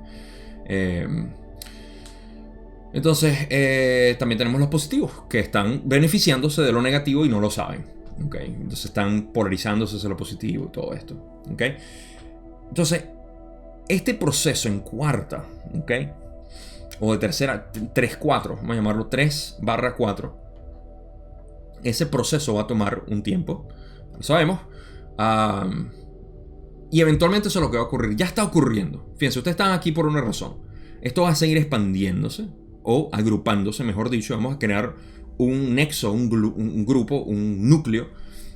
Entonces, también tenemos los positivos, que están beneficiándose de lo negativo y no lo saben. ¿Okay? Entonces están polarizándose hacia lo positivo y todo esto. ¿Okay? Entonces, este proceso en cuarta, ¿okay? O de tercera, 3-4, vamos a llamarlo 3/4. Ese proceso va a tomar un tiempo, lo sabemos. Y eventualmente eso es lo que va a ocurrir. Ya está ocurriendo. Fíjense, ustedes están aquí por una razón. Esto va a seguir expandiéndose o agrupándose, mejor dicho. Vamos a crear un nexo, un grupo, un núcleo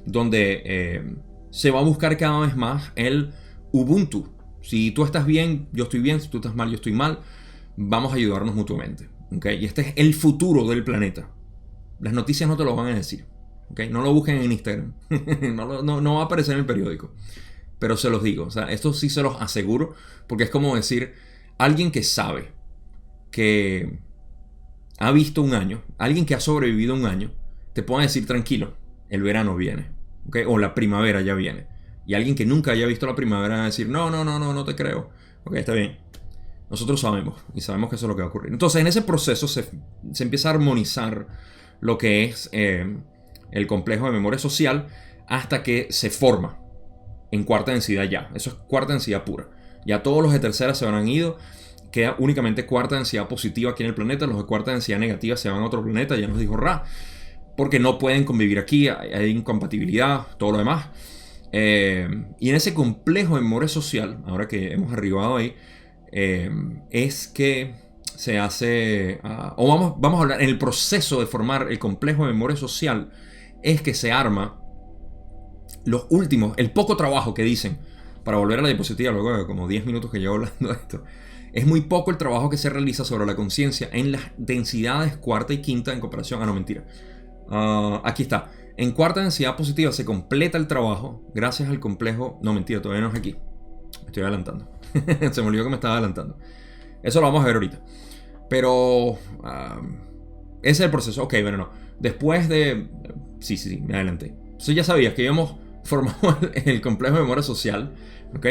donde se va a buscar cada vez más el Ubuntu. Si tú estás bien, yo estoy bien. Si tú estás mal, yo estoy mal. Vamos a ayudarnos mutuamente. ¿Okay? Y este es el futuro del planeta. Las noticias no te lo van a decir. ¿Okay? No lo busquen en Instagram. no va a aparecer en el periódico. Pero se los digo. O sea, esto sí se los aseguro. Porque es como decir, alguien que sabe que ha visto un año, alguien que ha sobrevivido un año, te puede decir tranquilo, el verano viene. ¿Okay? O la primavera ya viene. Y alguien que nunca haya visto la primavera va a decir, no te creo. Ok, está bien. Nosotros sabemos. Y sabemos que eso es lo que va a ocurrir. Entonces, en ese proceso se empieza a armonizar lo que es el complejo de memoria social hasta que se forma en cuarta densidad ya. Eso es cuarta densidad pura. Ya todos los de tercera se habrán ido. queda únicamente cuarta densidad positiva aquí en el planeta. Los de cuarta densidad negativa se van a otro planeta, ya nos dijo Ra, porque no pueden convivir aquí, hay incompatibilidad, todo lo demás. Y en ese complejo de memoria social, ahora que hemos arribado ahí, es que se hace, o vamos a hablar, en el proceso de formar el complejo de memoria social, es que se arma los últimos, el poco trabajo que dicen, para volver a la diapositiva, luego de como 10 minutos que llevo hablando de esto, es muy poco el trabajo que se realiza sobre la conciencia en las densidades cuarta y quinta en comparación, no mentira, aquí está, en cuarta densidad positiva se completa el trabajo gracias al complejo, no mentira, todavía no es aquí, me estoy adelantando, se me olvidó que me estaba adelantando, eso lo vamos a ver ahorita, pero ese es el proceso, ok, bueno, no, después de, sí, me adelanté, entonces ya sabías que íbamos formado el complejo de memoria social, ¿ok?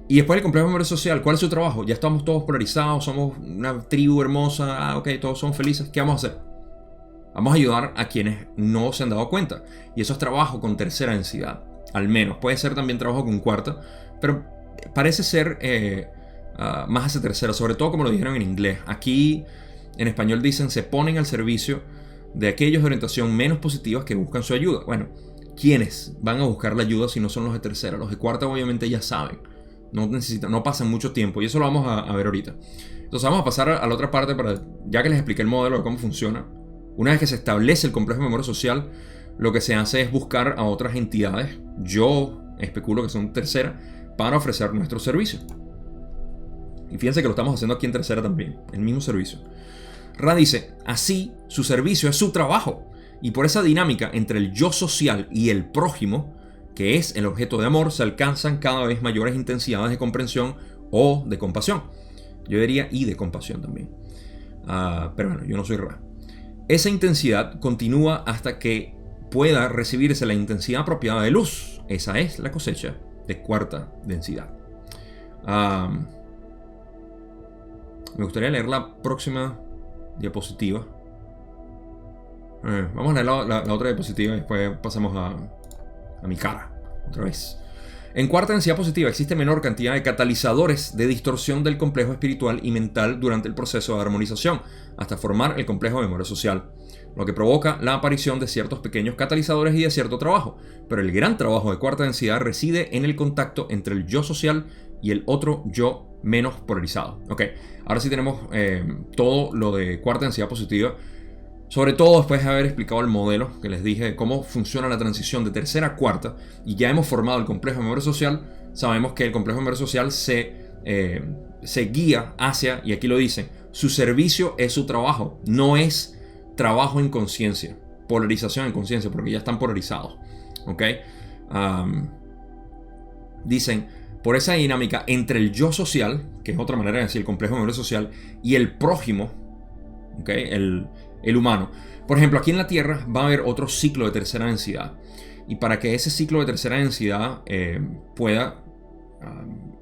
Y después del complejo de memoria social, ¿cuál es su trabajo? Ya estamos todos polarizados, somos una tribu hermosa, ok, todos somos felices, ¿qué vamos a hacer? Vamos a ayudar a quienes no se han dado cuenta. Y eso es trabajo con tercera densidad, al menos. Puede ser también trabajo con cuarta, pero parece ser más hacia tercera, sobre todo como lo dijeron en inglés. Aquí en español dicen, se ponen al servicio de aquellos de orientación menos positivas que buscan su ayuda. Bueno, ¿quiénes van a buscar la ayuda si no son los de tercera? Los de cuarta obviamente ya saben, no pasan mucho tiempo y eso lo vamos a ver ahorita. Entonces vamos a pasar a la otra parte, ya que les expliqué el modelo de cómo funciona. Una vez que se establece el complejo de memoria social, lo que se hace es buscar a otras entidades, yo especulo que son tercera, para ofrecer nuestro servicio. Y fíjense que lo estamos haciendo aquí en tercera también, el mismo servicio. Ra dice, así su servicio es su trabajo. Y por esa dinámica entre el yo social y el prójimo, que es el objeto de amor, se alcanzan cada vez mayores intensidades de comprensión o de compasión. Yo diría y de compasión también. Pero bueno, yo no soy Ra. Esa intensidad continúa hasta que pueda recibirse la intensidad apropiada de luz. Esa es la cosecha de cuarta densidad. Me gustaría leer la próxima diapositiva. Vamos a leer la otra diapositiva y después pasamos a mi cara otra vez. En cuarta densidad positiva existe menor cantidad de catalizadores de distorsión del complejo espiritual y mental durante el proceso de armonización, hasta formar el complejo de memoria social, lo que provoca la aparición de ciertos pequeños catalizadores y de cierto trabajo. Pero el gran trabajo de cuarta densidad reside en el contacto entre el yo social y el otro yo menos polarizado. Ok, ahora sí tenemos todo lo de cuarta densidad positiva. Sobre todo después de haber explicado el modelo que les dije de cómo funciona la transición de tercera a cuarta y ya hemos formado el complejo de memoria social, sabemos que el complejo de memoria social se guía hacia, y aquí lo dicen, su servicio es su trabajo, no es trabajo en conciencia, polarización en conciencia, porque ya están polarizados. ¿Ok? Dicen, por esa dinámica entre el yo social, que es otra manera de decir el complejo de memoria social, y el prójimo, ¿ok? El humano. Por ejemplo, aquí en la Tierra va a haber otro ciclo de tercera densidad. Y para que ese ciclo de tercera densidad pueda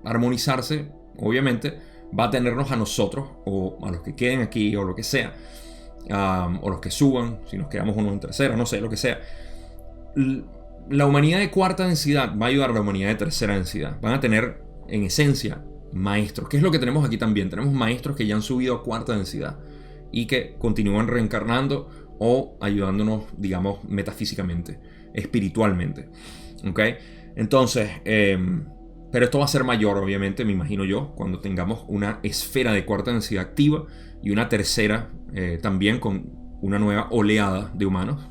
armonizarse, obviamente, va a tenernos a nosotros, o a los que queden aquí, o lo que sea, o los que suban, si nos quedamos unos en tercera, no sé, lo que sea. La humanidad de cuarta densidad va a ayudar a la humanidad de tercera densidad. Van a tener, en esencia, maestros. ¿Qué es lo que tenemos aquí también? Tenemos maestros que ya han subido a cuarta densidad y que continúan reencarnando o ayudándonos, digamos, metafísicamente, espiritualmente. ¿Ok? Entonces, pero esto va a ser mayor, obviamente, me imagino yo, cuando tengamos una esfera de cuarta densidad activa y una tercera también con una nueva oleada de humanos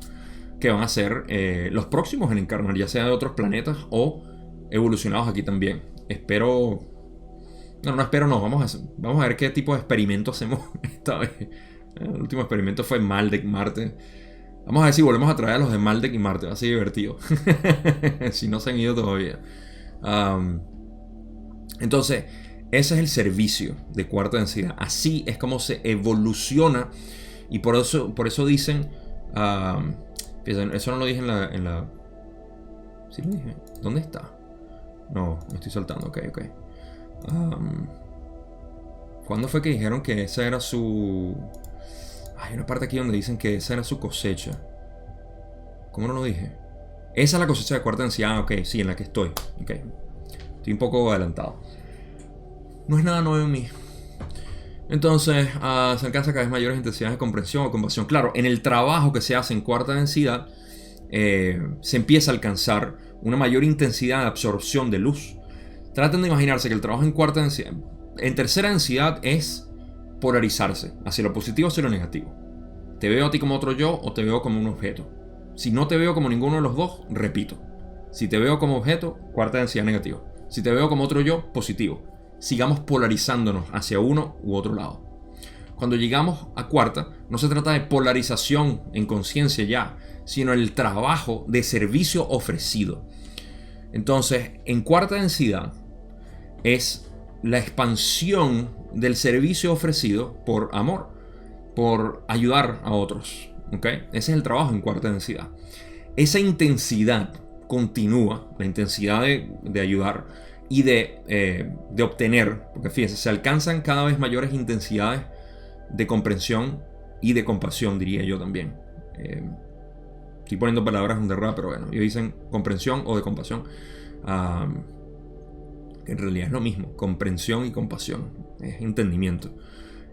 que van a ser los próximos en encarnar, ya sea de otros planetas o evolucionados aquí también. Espero... No espero, no. Vamos a ver qué tipo de experimento hacemos esta vez. El último experimento fue Maldek, Marte. Vamos a ver si volvemos a traer a los de Maldek y Marte. Va a ser divertido. Si no se han ido todavía. Entonces, ese es el servicio de cuarta densidad. Así es como se evoluciona. Y por eso dicen... eso no lo dije en la... ¿Sí lo dije? ¿Dónde está? No, me estoy saltando. Ok. ¿Cuándo fue que dijeron que esa era su... Hay una parte aquí donde dicen que esa era su cosecha. ¿Cómo no lo dije? Esa es la cosecha de cuarta densidad. Ok, sí, en la que estoy. Ok. Estoy un poco adelantado. No es nada nuevo en mí. Entonces, se alcanza cada vez mayores intensidades de comprensión o compasión. Claro, en el trabajo que se hace en cuarta densidad, se empieza a alcanzar una mayor intensidad de absorción de luz. Traten de imaginarse que el trabajo en cuarta densidad, en tercera densidad, es polarizarse hacia lo positivo o hacia lo negativo. Te veo a ti como otro yo o te veo como un objeto. Si no te veo como ninguno de los dos, repito. Si te veo como objeto, cuarta densidad negativo. Si te veo como otro yo, positivo. Sigamos polarizándonos hacia uno u otro lado. Cuando llegamos a cuarta, no se trata de polarización en conciencia ya, sino el trabajo de servicio ofrecido. Entonces, en cuarta densidad es la expansión del servicio ofrecido por amor, por ayudar a otros. ¿Okay? Ese es el trabajo en cuarta densidad. Esa intensidad continúa, la intensidad de ayudar y de obtener, porque fíjense, se alcanzan cada vez mayores intensidades de comprensión y de compasión, diría yo también. Estoy poniendo palabras de rap, pero bueno, ellos dicen comprensión o de compasión. Que en realidad es lo mismo, comprensión y compasión, es entendimiento.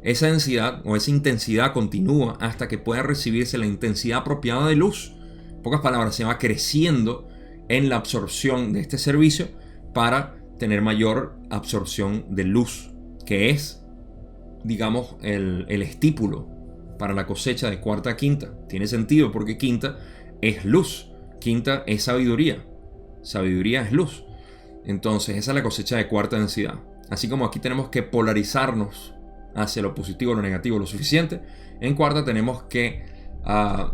Esa densidad o esa intensidad continúa hasta que pueda recibirse la intensidad apropiada de luz. En pocas palabras, se va creciendo en la absorción de este servicio para tener mayor absorción de luz, que es, digamos, el estípulo para la cosecha de cuarta a quinta. Tiene sentido porque quinta es luz, quinta es sabiduría, sabiduría es luz. Entonces esa es la cosecha de cuarta densidad. Así como aquí tenemos que polarizarnos hacia lo positivo o lo negativo lo suficiente, en cuarta tenemos que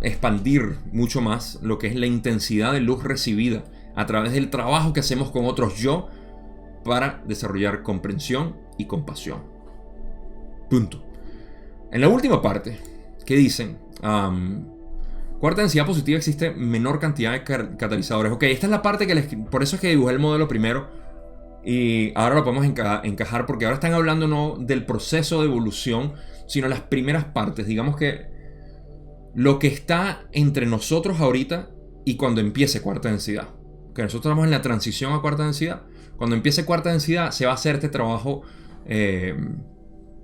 expandir mucho más lo que es la intensidad de luz recibida a través del trabajo que hacemos con otros yo para desarrollar comprensión y compasión. Punto. En la última parte, ¿qué dicen? Cuarta densidad positiva existe menor cantidad de catalizadores. Ok, esta es la parte por eso es que dibujé el modelo primero. Y ahora lo podemos encajar porque ahora están hablando no del proceso de evolución, sino las primeras partes. Digamos que lo que está entre nosotros ahorita y cuando empiece cuarta densidad. Que nosotros estamos en la transición a cuarta densidad. Cuando empiece cuarta densidad se va a hacer este trabajo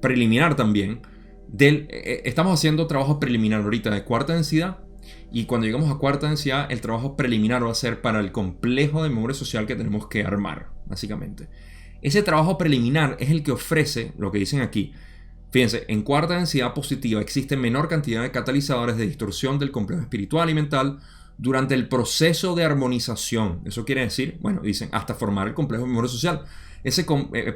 preliminar también. Estamos haciendo trabajo preliminar ahorita de cuarta densidad. Y cuando lleguemos a cuarta densidad, el trabajo preliminar va a ser para el complejo de memoria social que tenemos que armar, básicamente. Ese trabajo preliminar es el que ofrece lo que dicen aquí. Fíjense, en cuarta densidad positiva existe menor cantidad de catalizadores de distorsión del complejo espiritual y mental durante el proceso de armonización. Eso quiere decir, bueno, dicen, hasta formar el complejo de memoria social. Ese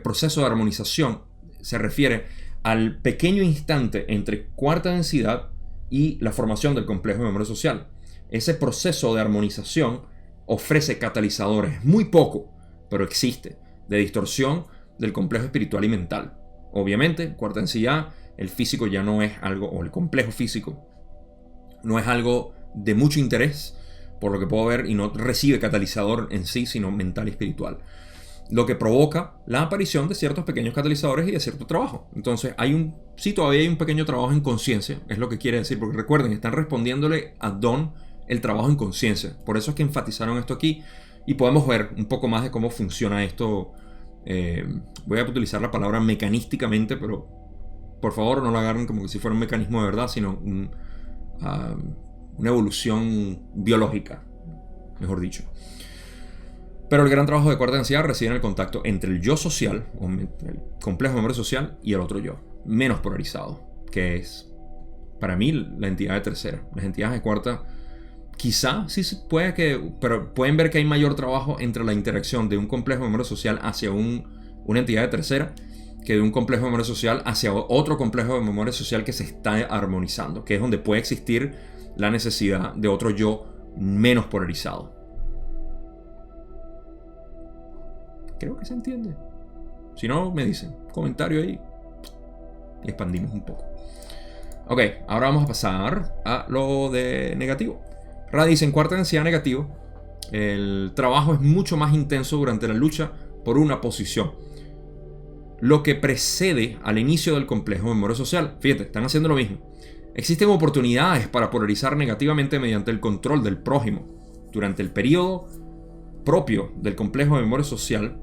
proceso de armonización se refiere al pequeño instante entre cuarta densidad y la formación del complejo de memoria social. Ese proceso de armonización ofrece catalizadores, muy poco, pero existe, de distorsión del complejo espiritual y mental. Obviamente, cuarta densidad, el físico ya no es algo, o el complejo físico, no es algo de mucho interés, por lo que puedo ver, y no recibe catalizador en sí, sino mental y espiritual. Lo que provoca la aparición de ciertos pequeños catalizadores y de cierto trabajo. Entonces, todavía hay un pequeño trabajo en conciencia, es lo que quiere decir, porque recuerden, están respondiéndole a Don el trabajo en conciencia. Por eso es que enfatizaron esto aquí y podemos ver un poco más de cómo funciona esto. Voy a utilizar la palabra mecanísticamente, pero por favor no lo agarren como que si fuera un mecanismo de verdad, sino una evolución biológica, mejor dicho. Pero el gran trabajo de cuarta densidad reside en el contacto entre el yo social, o el complejo de memoria social, y el otro yo, menos polarizado, que es, para mí, la entidad de tercera. Las entidades de cuarta, quizá sí puede que, pero pueden ver que hay mayor trabajo entre la interacción de un complejo de memoria social hacia una entidad de tercera, que de un complejo de memoria social hacia otro complejo de memoria social que se está armonizando, que es donde puede existir la necesidad de otro yo menos polarizado. Creo que se entiende. Si no, me dicen. Comentario ahí. Y expandimos un poco. Ok, ahora vamos a pasar a lo de negativo. Ra dice, en cuarta densidad negativo, el trabajo es mucho más intenso durante la lucha por una posición. Lo que precede al inicio del complejo de memoria social. Fíjate, están haciendo lo mismo. Existen oportunidades para polarizar negativamente mediante el control del prójimo. Durante el periodo propio del complejo de memoria social,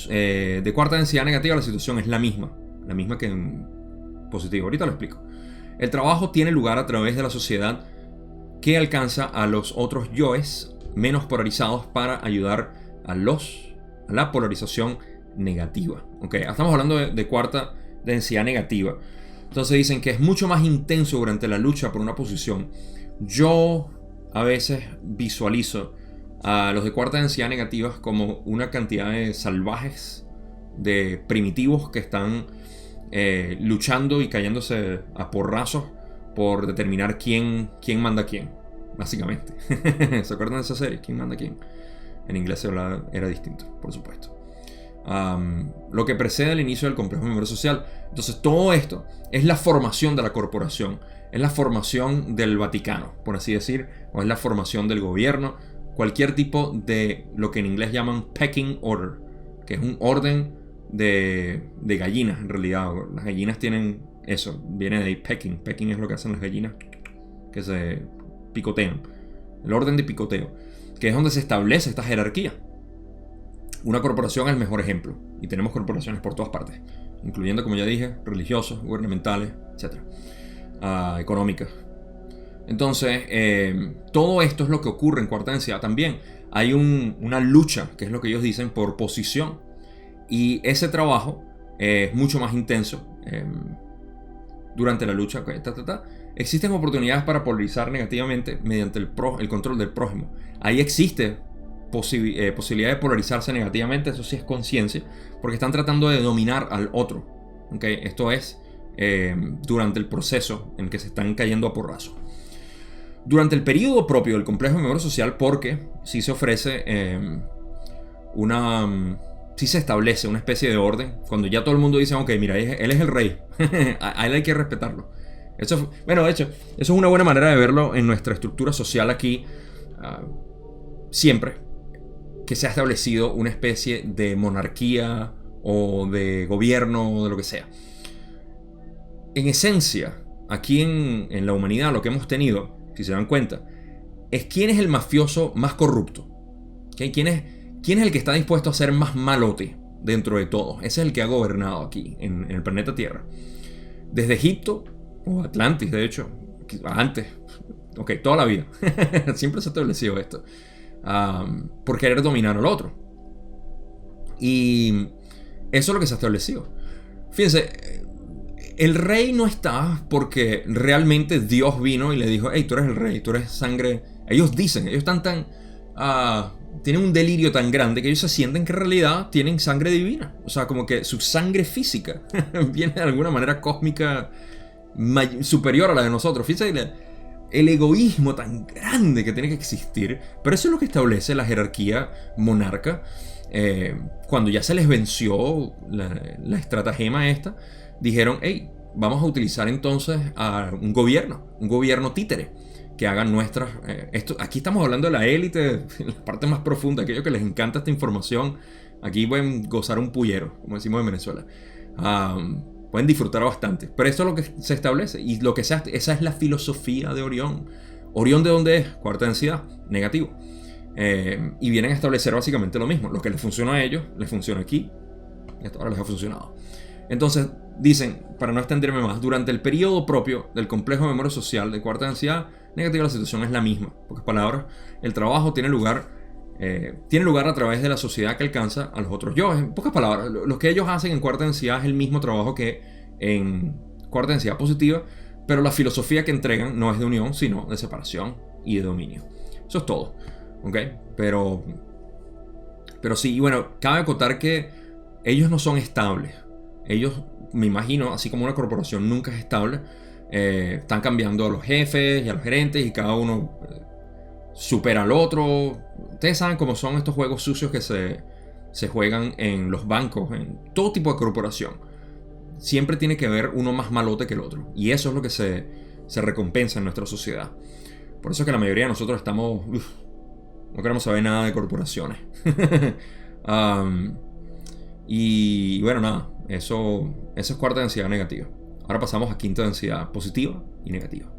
de cuarta densidad negativa, la situación es la misma. la misma que en positivo. Ahorita lo explico. El trabajo tiene lugar a través de la sociedad que alcanza a los otros yoes menos polarizados para ayudar a la polarización negativa. Okay, estamos hablando de cuarta densidad negativa. Entonces dicen que es mucho más intenso durante la lucha por una posición. Yo a veces visualizo a los de cuarta densidad negativa como una cantidad de salvajes, de primitivos que están luchando y cayéndose a porrazos por determinar quién manda quién, básicamente. ¿Se acuerdan de esa serie? ¿Quién manda quién? En inglés era distinto, por supuesto. Lo que precede el inicio del complejo de memoria social. Entonces todo esto es la formación de la corporación, es la formación del Vaticano, por así decir, o es la formación del gobierno, cualquier tipo de lo que en inglés llaman pecking order, que es un orden de gallinas en realidad. Las gallinas tienen eso, viene de ahí pecking. Pecking es lo que hacen las gallinas que se picotean, el orden de picoteo, que es donde se establece esta jerarquía. Una corporación es el mejor ejemplo, y tenemos corporaciones por todas partes, incluyendo, como ya dije, religiosas, gubernamentales, etc. Económicas. Entonces, todo esto es lo que ocurre en cuarta densidad también. Hay una lucha, que es lo que ellos dicen, por posición, y ese trabajo es mucho más intenso durante la lucha. Existen oportunidades para polarizar negativamente mediante el control del prójimo. Ahí existe posibilidad de polarizarse negativamente, eso sí es conciencia, porque están tratando de dominar al otro. ¿Okay? Esto es durante el proceso en que se están cayendo a porrazos. Durante el periodo propio del complejo de memoria social, porque sí se ofrece sí se establece una especie de orden, cuando ya todo el mundo dice, ok, mira, él es el rey, a él hay que respetarlo. Bueno, de hecho, eso es una buena manera de verlo en nuestra estructura social aquí. Siempre que se ha establecido una especie de monarquía o de gobierno o de lo que sea. En esencia, aquí en la humanidad lo que hemos tenido, si se dan cuenta, es quién es el mafioso más corrupto. ¿Okay? ¿Quién es el que está dispuesto a ser más malote dentro de todo? Ese es el que ha gobernado aquí en el planeta Tierra. Desde Egipto, o Atlantis de hecho, antes, ok, toda la vida. Siempre se ha establecido esto. Por querer dominar al otro. Y eso es lo que se ha establecido. Fíjense, el rey no está porque realmente Dios vino y le dijo, hey, tú eres el rey, tú eres sangre. Ellos dicen, ellos están tienen un delirio tan grande que ellos se sienten que en realidad tienen sangre divina. O sea, como que su sangre física viene de alguna manera cósmica superior a la de nosotros. Fíjense el egoísmo tan grande que tiene que existir. Pero eso es lo que establece la jerarquía monarca. Cuando ya se les venció la estratagema esta, dijeron, hey, vamos a utilizar entonces a un gobierno títere, que hagan nuestras... aquí estamos hablando de la élite, la parte más profunda, aquellos que les encanta esta información. Aquí pueden gozar un pullero, como decimos en Venezuela. Pueden disfrutar bastante. Pero esto es lo que se establece. Y lo que esa es la filosofía de Orión. ¿Orión de dónde es? Cuarta densidad, negativo. Y vienen a establecer básicamente lo mismo. Lo que les funciona a ellos, les funciona aquí. Y hasta ahora les ha funcionado. Entonces, dicen, para no extenderme más, durante el periodo propio del complejo de memoria social de cuarta densidad negativa, la situación es la misma. En pocas palabras, el trabajo tiene lugar a través de la sociedad que alcanza a los otros yo. En pocas palabras, lo que ellos hacen en cuarta densidad es el mismo trabajo que en cuarta densidad positiva, pero la filosofía que entregan no es de unión, sino de separación y de dominio. Eso es todo. ¿Ok? Pero sí, y bueno, cabe acotar que ellos no son estables. Ellos, me imagino, así como una corporación nunca es estable, están cambiando a los jefes y a los gerentes y cada uno supera al otro. Ustedes saben cómo son estos juegos sucios que se juegan en los bancos, en todo tipo de corporación. Siempre tiene que haber uno más malote que el otro. Y eso es lo que se recompensa en nuestra sociedad. Por eso es que la mayoría de nosotros estamos... no queremos saber nada de corporaciones. Y bueno, nada. Eso es cuarta densidad negativa. Ahora pasamos a quinta densidad positiva y negativa.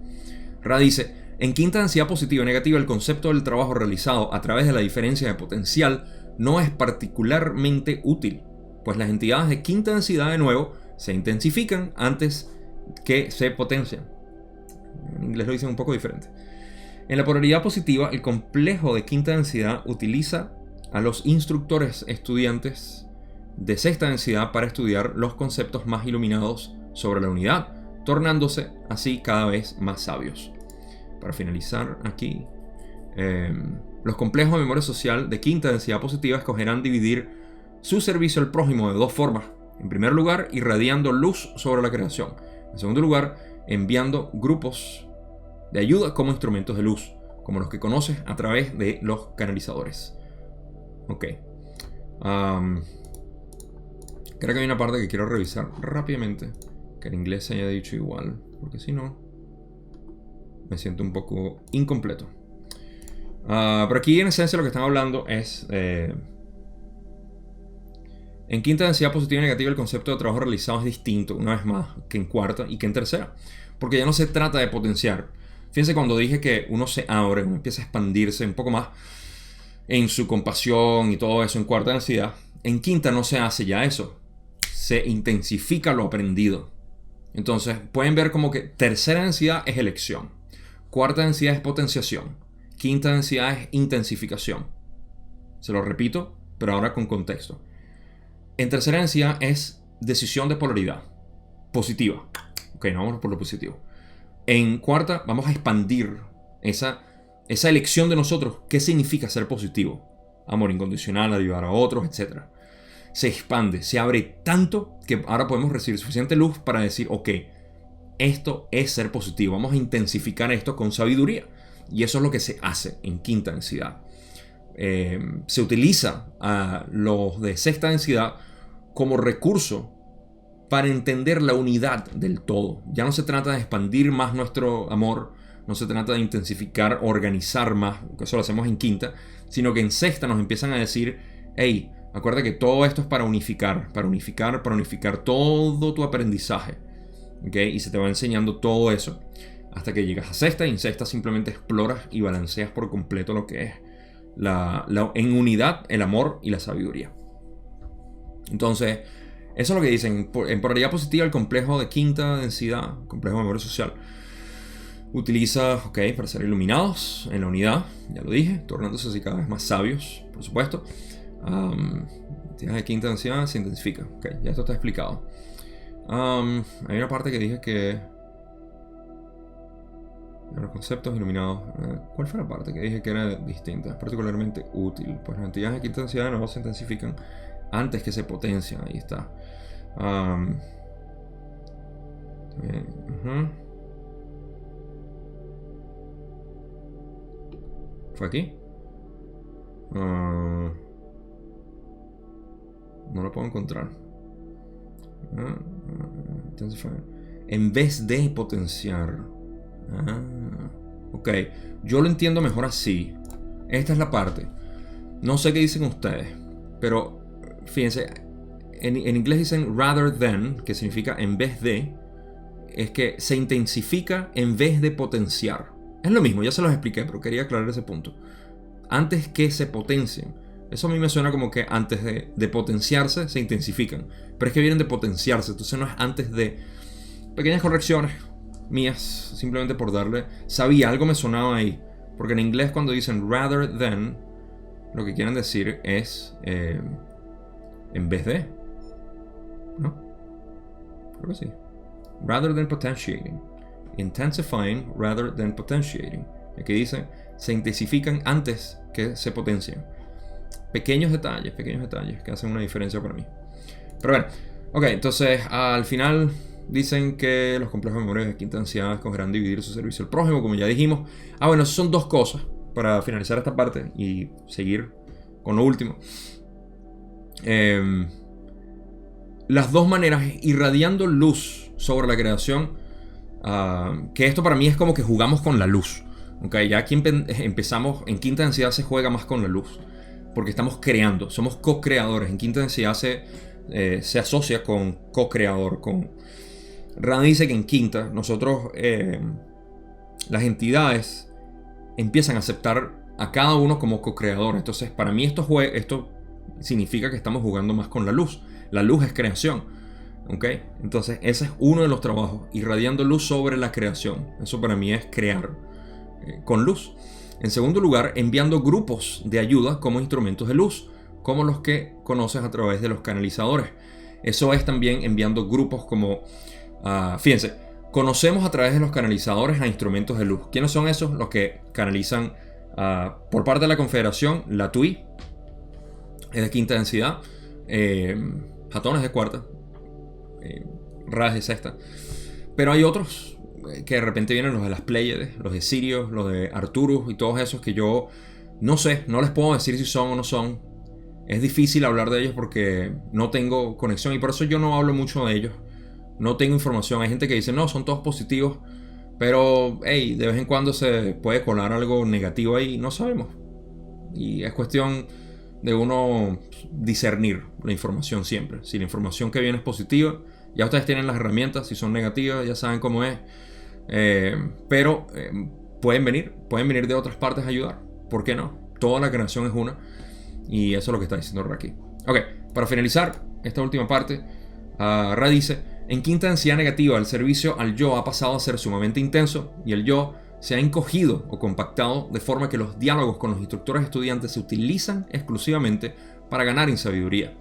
Ra dice, en quinta densidad positiva y negativa el concepto del trabajo realizado a través de la diferencia de potencial no es particularmente útil, pues las entidades de quinta densidad de nuevo se intensifican antes que se potencian. En inglés lo dicen un poco diferente. En la polaridad positiva, el complejo de quinta densidad utiliza a los instructores estudiantes de sexta densidad para estudiar los conceptos más iluminados sobre la unidad, tornándose así cada vez más sabios. Para finalizar aquí, los complejos de memoria social de quinta densidad positiva escogerán dividir su servicio al prójimo de dos formas. En primer lugar, irradiando luz sobre la creación. En segundo lugar, enviando grupos de ayuda como instrumentos de luz, como los que conoces a través de los canalizadores. Ok. Creo que hay una parte que quiero revisar rápidamente, que en inglés se haya dicho igual, porque si no, me siento un poco incompleto. Pero aquí en esencia lo que están hablando es... en quinta densidad positiva y negativa el concepto de trabajo realizado es distinto, una vez más, que en cuarta y que en tercera. Porque ya no se trata de potenciar. Fíjense cuando dije que uno se abre, uno empieza a expandirse un poco más en su compasión y todo eso en cuarta densidad. En quinta no se hace ya eso. Se intensifica lo aprendido. Entonces pueden ver como que tercera densidad es elección. Cuarta densidad es potenciación. Quinta densidad es intensificación. Se lo repito, pero ahora con contexto. En tercera densidad es decisión de polaridad positiva. Ok, no vamos por lo positivo. En cuarta vamos a expandir esa elección de nosotros. ¿Qué significa ser positivo? Amor incondicional, ayudar a otros, etc. Se expande, se abre tanto que ahora podemos recibir suficiente luz para decir, ok, esto es ser positivo. Vamos a intensificar esto con sabiduría. Y eso es lo que se hace en quinta densidad. Se utiliza a los de sexta densidad como recurso para entender la unidad del todo. Ya no se trata de expandir más nuestro amor, no se trata de intensificar, organizar más, que eso lo hacemos en quinta, sino que en sexta nos empiezan a decir, hey, acuérdate que todo esto es para unificar todo tu aprendizaje. ¿Okay? Y se te va enseñando todo eso hasta que llegas a sexta, y en sexta simplemente exploras y balanceas por completo lo que es en unidad el amor y la sabiduría. Entonces, eso es lo que dicen. En polaridad positiva, el complejo de quinta densidad, complejo de memoria social, utiliza, para ser iluminados en la unidad, ya lo dije, tornándose así cada vez más sabios, por supuesto. De quinta densidad se intensifica. Ya esto está explicado. Hay una parte que dije que los conceptos iluminados. ¿Cuál fue la parte que dije que era distinta? Es particularmente útil. Pues las entidades de quinta densidad de nuevo se intensifican antes que se potencian. Ahí está. ¿Fue aquí? No lo puedo encontrar. En vez de potenciar. Ok, yo lo entiendo mejor así. Esta es la parte. No sé qué dicen ustedes, pero fíjense, en inglés dicen rather than, que significa en vez de. Es que se intensifica en vez de potenciar. Es lo mismo, ya se los expliqué, pero quería aclarar ese punto. Antes que se potencien. Eso a mí me suena como que antes de potenciarse se intensifican. Pero es que vienen de potenciarse, entonces no es antes de. Pequeñas correcciones mías, simplemente por darle. Sabía, algo me sonaba ahí. Porque en inglés cuando dicen rather than, lo que quieren decir es en vez de. ¿No? Creo que sí. Rather than potentiating. Intensifying rather than potentiating. Aquí dice, se intensifican antes que se potencian. Pequeños detalles que hacen una diferencia para mí. Pero bueno, ok, entonces al final dicen que los complejos de memoria de quinta densidad escogerán dividir su servicio al prójimo, como ya dijimos. Bueno, son dos cosas para finalizar esta parte y seguir con lo último. Las dos maneras, irradiando luz sobre la creación, que esto para mí es como que jugamos con la luz. Okay, ya aquí empezamos, en quinta densidad se juega más con la luz, porque estamos creando, somos co-creadores. En quinta densidad se asocia con co-creador. Rand dice que en quinta nosotros, las entidades empiezan a aceptar a cada uno como co-creador. Entonces para mí esto significa que estamos jugando más con la luz. La luz es creación. ¿Ok? Entonces ese es uno de los trabajos, irradiando luz sobre la creación. Eso para mí es crear con luz. En segundo lugar, enviando grupos de ayuda como instrumentos de luz, como los que conoces a través de los canalizadores. Eso es también enviando grupos como, fíjense, conocemos a través de los canalizadores a instrumentos de luz. ¿Quiénes son esos? Los que canalizan por parte de la Confederación, la TUI, es de quinta densidad, Hatón es de cuarta, Ra es de sexta. Pero hay otros que de repente vienen, los de las Pléyades, los de Sirius, los de Arcturus y todos esos que yo no sé, no les puedo decir si son o no son. Es difícil hablar de ellos porque no tengo conexión y por eso yo no hablo mucho de ellos. No tengo información. Hay gente que dice, no, son todos positivos. Pero, hey, de vez en cuando se puede colar algo negativo ahí. No sabemos. Y es cuestión de uno discernir la información siempre. Si la información que viene es positiva, ya ustedes tienen las herramientas. Si son negativas, ya saben cómo es. Pero pueden venir de otras partes a ayudar. ¿Por qué no? Toda la creación es una. Y eso es lo que está diciendo Ra aquí. Ok, para finalizar esta última parte, Ra dice: en quinta densidad negativa, el servicio al yo ha pasado a ser sumamente intenso y el yo se ha encogido o compactado de forma que los diálogos con los instructores estudiantes se utilizan exclusivamente para ganar en sabiduría.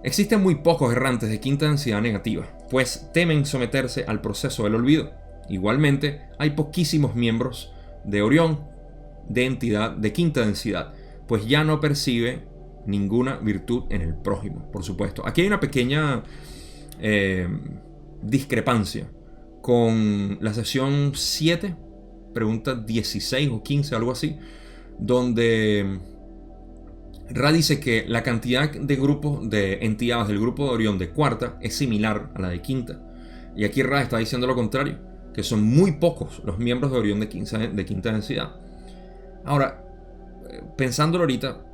Existen muy pocos errantes de quinta densidad negativa, pues temen someterse al proceso del olvido. Igualmente, hay poquísimos miembros de Orión de entidad de quinta densidad, pues ya no percibe ninguna virtud en el prójimo, por supuesto. Aquí hay una pequeña discrepancia con la sesión 7, pregunta 16 o 15, algo así, donde Ra dice que la cantidad de grupos de entidades del grupo de Orión de cuarta es similar a la de quinta. Y aquí Ra está diciendo lo contrario, que son muy pocos los miembros de Orión de quinta densidad. Ahora, pensándolo ahorita,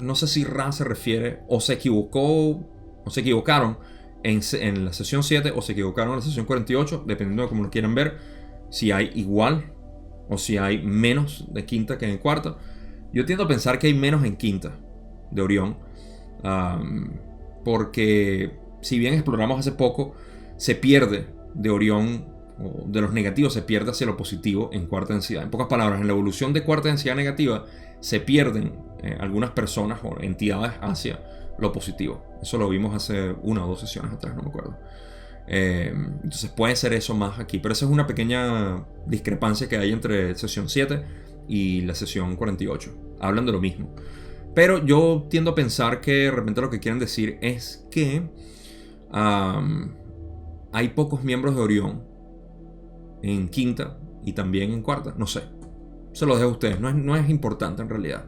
no sé si Ra se refiere o se equivocó o se equivocaron en la sesión 7 o se equivocaron en la sesión 48, dependiendo de cómo lo quieran ver, si hay igual o si hay menos de quinta que en cuarta. Yo tiendo a pensar que hay menos en quinta de Orión, porque si bien exploramos hace poco, se pierde de Orión, o de los negativos se pierde hacia lo positivo en cuarta densidad. En pocas palabras, en la evolución de cuarta densidad negativa se pierden algunas personas o entidades hacia lo positivo. Eso lo vimos hace una o dos sesiones atrás, no me acuerdo. Entonces puede ser eso más aquí, pero esa es una pequeña discrepancia que hay entre sesión 7 y la sesión 48. Hablan de lo mismo, pero yo tiendo a pensar que de repente lo que quieren decir es que hay pocos miembros de Orión en quinta y también en cuarta, no sé, se los dejo a ustedes, no es importante en realidad.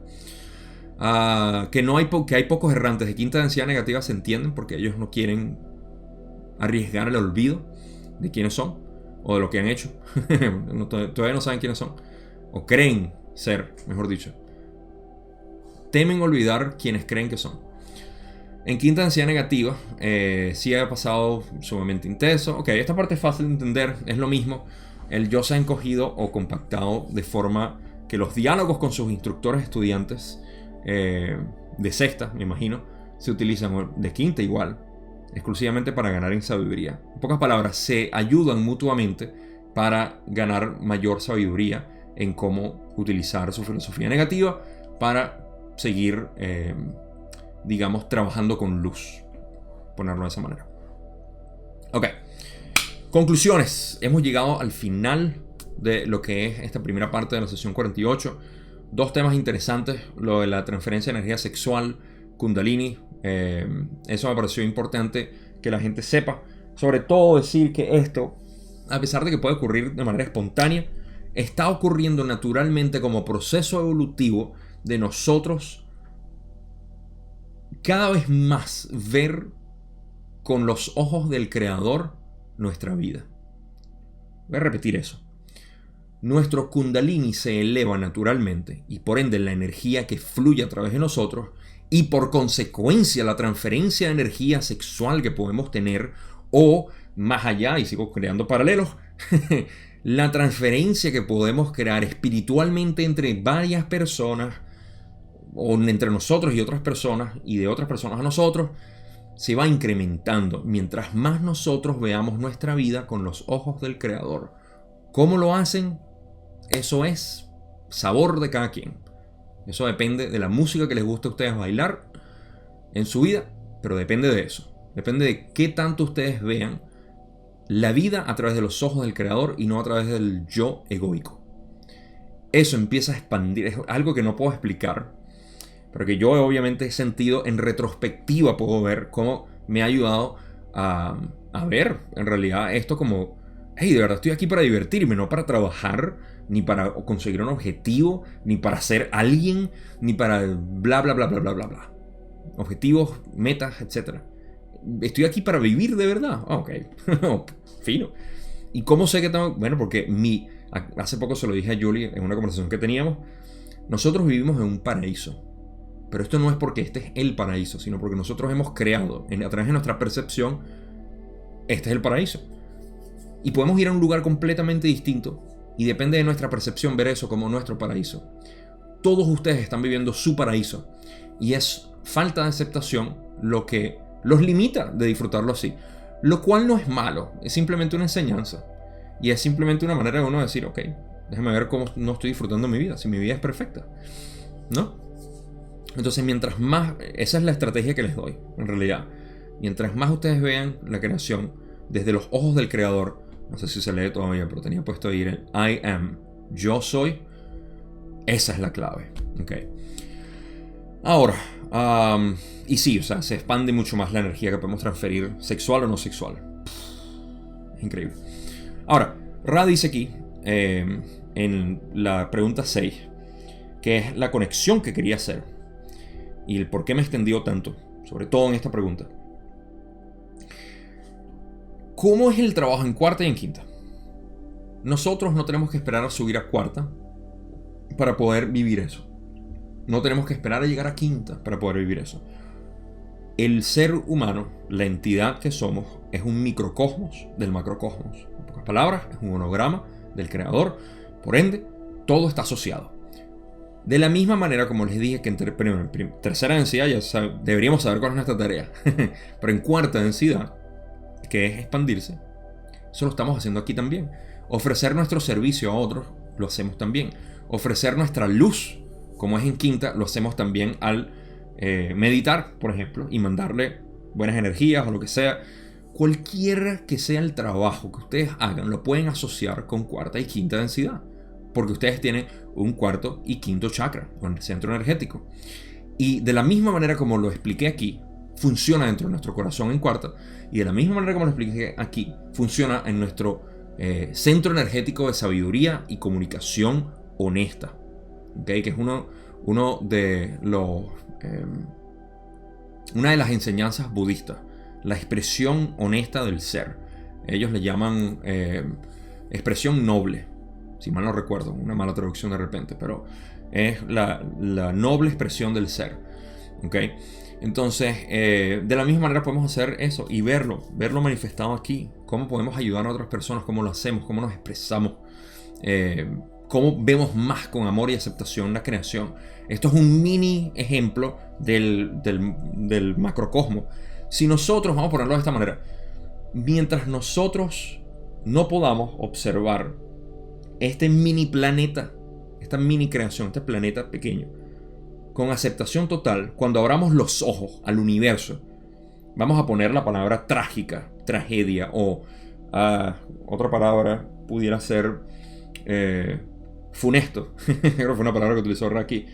Que hay pocos errantes de quinta densidad negativa se entienden, porque ellos no quieren arriesgar el olvido de quiénes son o de lo que han hecho. Todavía no saben quiénes son, o creen ser, mejor dicho. Temen olvidar quienes creen que son. En quinta densidad negativa sí ha pasado sumamente intenso. Ok, esta parte es fácil de entender, es lo mismo. El yo se ha encogido o compactado de forma que los diálogos con sus instructores estudiantes de sexta, me imagino, se utilizan, de quinta igual, exclusivamente para ganar en sabiduría. En pocas palabras, se ayudan mutuamente para ganar mayor sabiduría en cómo utilizar su filosofía negativa para seguir, digamos, trabajando con luz, ponerlo de esa manera. Ok, conclusiones. Hemos llegado al final de lo que es esta primera parte de la sesión 48. Dos temas interesantes, lo de la transferencia de energía sexual, Kundalini. Eso me pareció importante que la gente sepa. Sobre todo decir que esto, a pesar de que puede ocurrir de manera espontánea, está ocurriendo naturalmente como proceso evolutivo de nosotros cada vez más ver con los ojos del Creador nuestra vida. Voy a repetir eso. Nuestro Kundalini se eleva naturalmente y por ende la energía que fluye a través de nosotros, y por consecuencia la transferencia de energía sexual que podemos tener, o más allá, y sigo creando paralelos, la transferencia que podemos crear espiritualmente entre varias personas, o entre nosotros y otras personas, y de otras personas a nosotros, se va incrementando mientras más nosotros veamos nuestra vida con los ojos del Creador. ¿Cómo lo hacen? Eso es sabor de cada quien. Eso depende de la música que les guste a ustedes bailar en su vida, pero depende de eso. Depende de qué tanto ustedes vean la vida a través de los ojos del Creador y no a través del yo egoico. Eso empieza a expandir, es algo que no puedo explicar, pero que yo obviamente he sentido en retrospectiva, puedo ver cómo me ha ayudado a ver en realidad esto como, hey, de verdad estoy aquí para divertirme, no para trabajar, ni para conseguir un objetivo, ni para ser alguien, ni para bla bla bla bla bla bla bla. Objetivos, metas, etc. Estoy aquí para vivir de verdad. Ok, fino. ¿Y cómo sé que tengo? Bueno, porque hace poco se lo dije a Julie en una conversación que teníamos. Nosotros vivimos en un paraíso. Pero esto no es porque este es el paraíso, sino porque nosotros hemos creado, a través de nuestra percepción, este es el paraíso. Y podemos ir a un lugar completamente distinto. Y depende de nuestra percepción ver eso como nuestro paraíso. Todos ustedes están viviendo su paraíso. Y es falta de aceptación lo que los limita de disfrutarlo así. Lo cual no es malo, es simplemente una enseñanza. Y es simplemente una manera de uno decir, ok, déjame ver cómo no estoy disfrutando mi vida, si mi vida es perfecta, ¿no? Entonces mientras más, esa es la estrategia que les doy, en realidad. Mientras más ustedes vean la creación desde los ojos del Creador, no sé si se lee todavía, pero tenía puesto ahí el I am, yo soy, esa es la clave, ok. Ahora, y sí, o sea, se expande mucho más la energía que podemos transferir, sexual o no sexual. Es increíble. Ahora, Ra dice aquí, en la pregunta 6, que es la conexión que quería hacer y el por qué me extendió tanto, sobre todo en esta pregunta. ¿Cómo es el trabajo en cuarta y en quinta? Nosotros no tenemos que esperar a subir a cuarta para poder vivir eso. No tenemos que esperar a llegar a quinta para poder vivir eso. El ser humano, la entidad que somos, es un microcosmos del macrocosmos. En pocas palabras, es un holograma del Creador. Por ende, todo está asociado. De la misma manera como les dije que en tercera densidad ya deberíamos saber cuál es nuestra tarea. Pero en cuarta densidad, que es expandirse, eso lo estamos haciendo aquí también. Ofrecer nuestro servicio a otros, lo hacemos también. Ofrecer nuestra luz, como es en quinta, lo hacemos también al meditar, por ejemplo, y mandarle buenas energías o lo que sea. Cualquiera que sea el trabajo que ustedes hagan, lo pueden asociar con cuarta y quinta densidad, porque ustedes tienen un cuarto y quinto chakra, con el centro energético. Y de la misma manera como lo expliqué aquí, funciona dentro de nuestro corazón en cuarta, y de la misma manera como lo expliqué aquí, funciona en nuestro centro energético de sabiduría y comunicación honesta, ¿okay? Que es uno de los una de las enseñanzas budistas, la expresión honesta del ser. Ellos le llaman expresión noble, si mal no recuerdo, una mala traducción de repente, pero es la noble expresión del ser, ¿okay? Entonces, de la misma manera podemos hacer eso y verlo manifestado aquí. Cómo podemos ayudar a otras personas, cómo lo hacemos, cómo nos expresamos, cómo vemos más con amor y aceptación la creación. Esto es un mini ejemplo del macrocosmo. Si nosotros, vamos a ponerlo de esta manera, mientras nosotros no podamos observar este mini planeta, esta mini creación, este planeta pequeño, con aceptación total, cuando abramos los ojos al universo, vamos a poner la palabra trágica, tragedia, o otra palabra pudiera ser funesto. Creo que fue una palabra que utilizó Raki.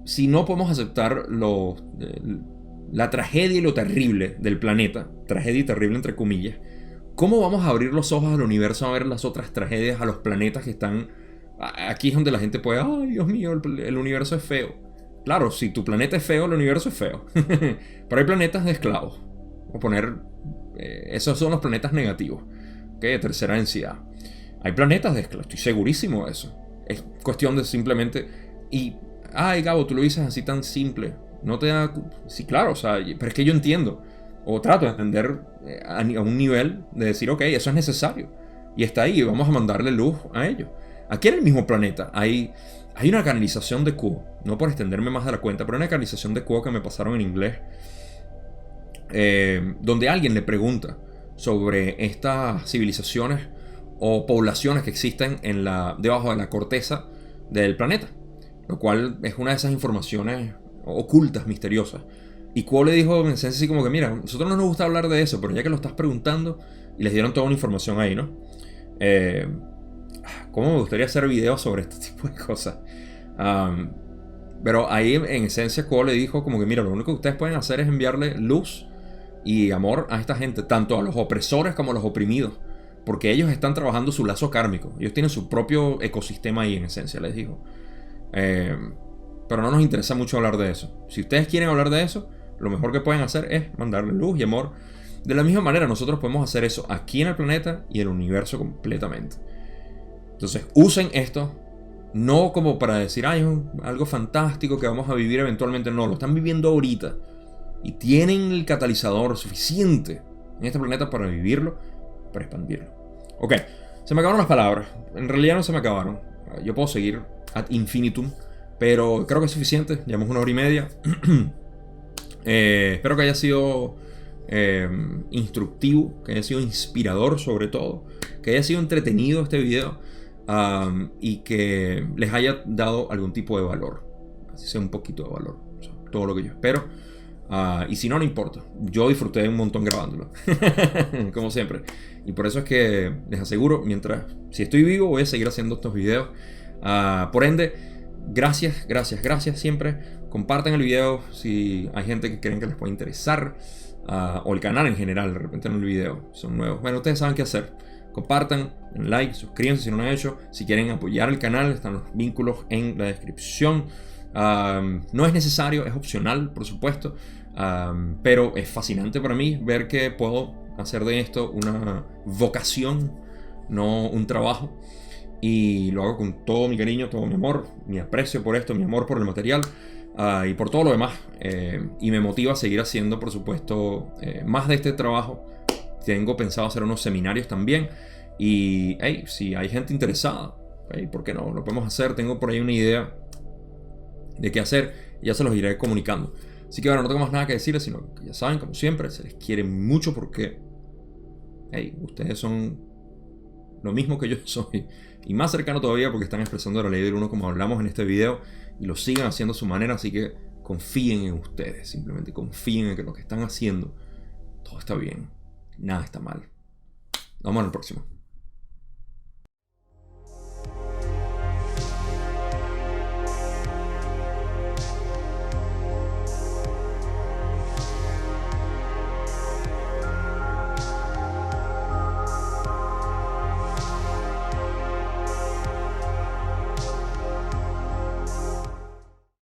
Si no podemos aceptar la tragedia y lo terrible del planeta, tragedia y terrible entre comillas, ¿cómo vamos a abrir los ojos al universo a ver las otras tragedias, a los planetas que están... Aquí es donde la gente puede, ay Dios mío, el universo es feo. Claro, si tu planeta es feo, el universo es feo. Pero hay planetas de esclavos. Vamos a poner, esos son los planetas negativos, ¿okay? De tercera densidad. Hay planetas de esclavos, estoy segurísimo de eso. Es cuestión de simplemente... Y, ay Gabo, tú lo dices así tan simple. No te da... Sí, claro, o sea, pero es que yo entiendo. O trato de entender a un nivel de decir, ok, eso es necesario. Y está ahí, vamos a mandarle luz a ellos. Aquí en el mismo planeta hay una canalización de Kuo. No por extenderme más de la cuenta, pero una canalización de Kuo que me pasaron en inglés. donde alguien le pregunta sobre estas civilizaciones o poblaciones que existen debajo de la corteza del planeta, lo cual es una de esas informaciones ocultas, misteriosas. Y Kuo le dijo en esencia así como que, mira, a nosotros no nos gusta hablar de eso, pero ya que lo estás preguntando, y les dieron toda una información ahí, ¿no? ¿Cómo me gustaría hacer videos sobre este tipo de cosas? Pero ahí en esencia Kuo le dijo como que, mira, lo único que ustedes pueden hacer es enviarle luz y amor a esta gente, tanto a los opresores como a los oprimidos, porque ellos están trabajando su lazo kármico, ellos tienen su propio ecosistema ahí en esencia, les dijo. Pero no nos interesa mucho hablar de eso. Si ustedes quieren hablar de eso, lo mejor que pueden hacer es mandarle luz y amor. De la misma manera nosotros podemos hacer eso aquí en el planeta y en el universo completamente. Entonces usen esto no como para decir, ay, es algo fantástico que vamos a vivir eventualmente. No, lo están viviendo ahorita. Y tienen el catalizador suficiente en este planeta para vivirlo, para expandirlo. Ok, se me acabaron las palabras. En realidad no se me acabaron. Yo puedo seguir ad infinitum, pero creo que es suficiente. Llevamos 1 hora y media. Espero que haya sido instructivo, que haya sido inspirador sobre todo, que haya sido entretenido este video, y que les haya dado algún tipo de valor, así sea un poquito de valor, o sea, todo lo que yo espero. Y si no, no importa, yo disfruté un montón grabándolo como siempre, y por eso es que les aseguro, si estoy vivo voy a seguir haciendo estos videos. Por ende, gracias siempre. Compartan el video si hay gente que creen que les puede interesar, o el canal en general. De repente en el video son nuevos, bueno, ustedes saben qué hacer. Compartan, den like, suscríbanse si no lo han hecho. Si quieren apoyar el canal, están los vínculos en la descripción. No es necesario, es opcional, por supuesto, pero es fascinante para mí ver que puedo hacer de esto una vocación, no un trabajo. Y lo hago con todo mi cariño, todo mi amor, mi aprecio por esto, mi amor por el material, y por todo lo demás. Y me motiva a seguir haciendo, por supuesto, más de este trabajo. Tengo pensado hacer unos seminarios también. Y hey, si hay gente interesada, hey, ¿por qué no? Lo podemos hacer. Tengo por ahí una idea de qué hacer y ya se los iré comunicando. Así que bueno, no tengo más nada que decirles, sino que ya saben, como siempre, se les quiere mucho porque hey, ustedes son lo mismo que yo soy, y más cercano todavía porque están expresando la ley del uno como hablamos en este video, y lo sigan haciendo a su manera. Así que confíen en ustedes, simplemente confíen en que lo que están haciendo todo está bien, nada está mal. Nos vemos en el próximo.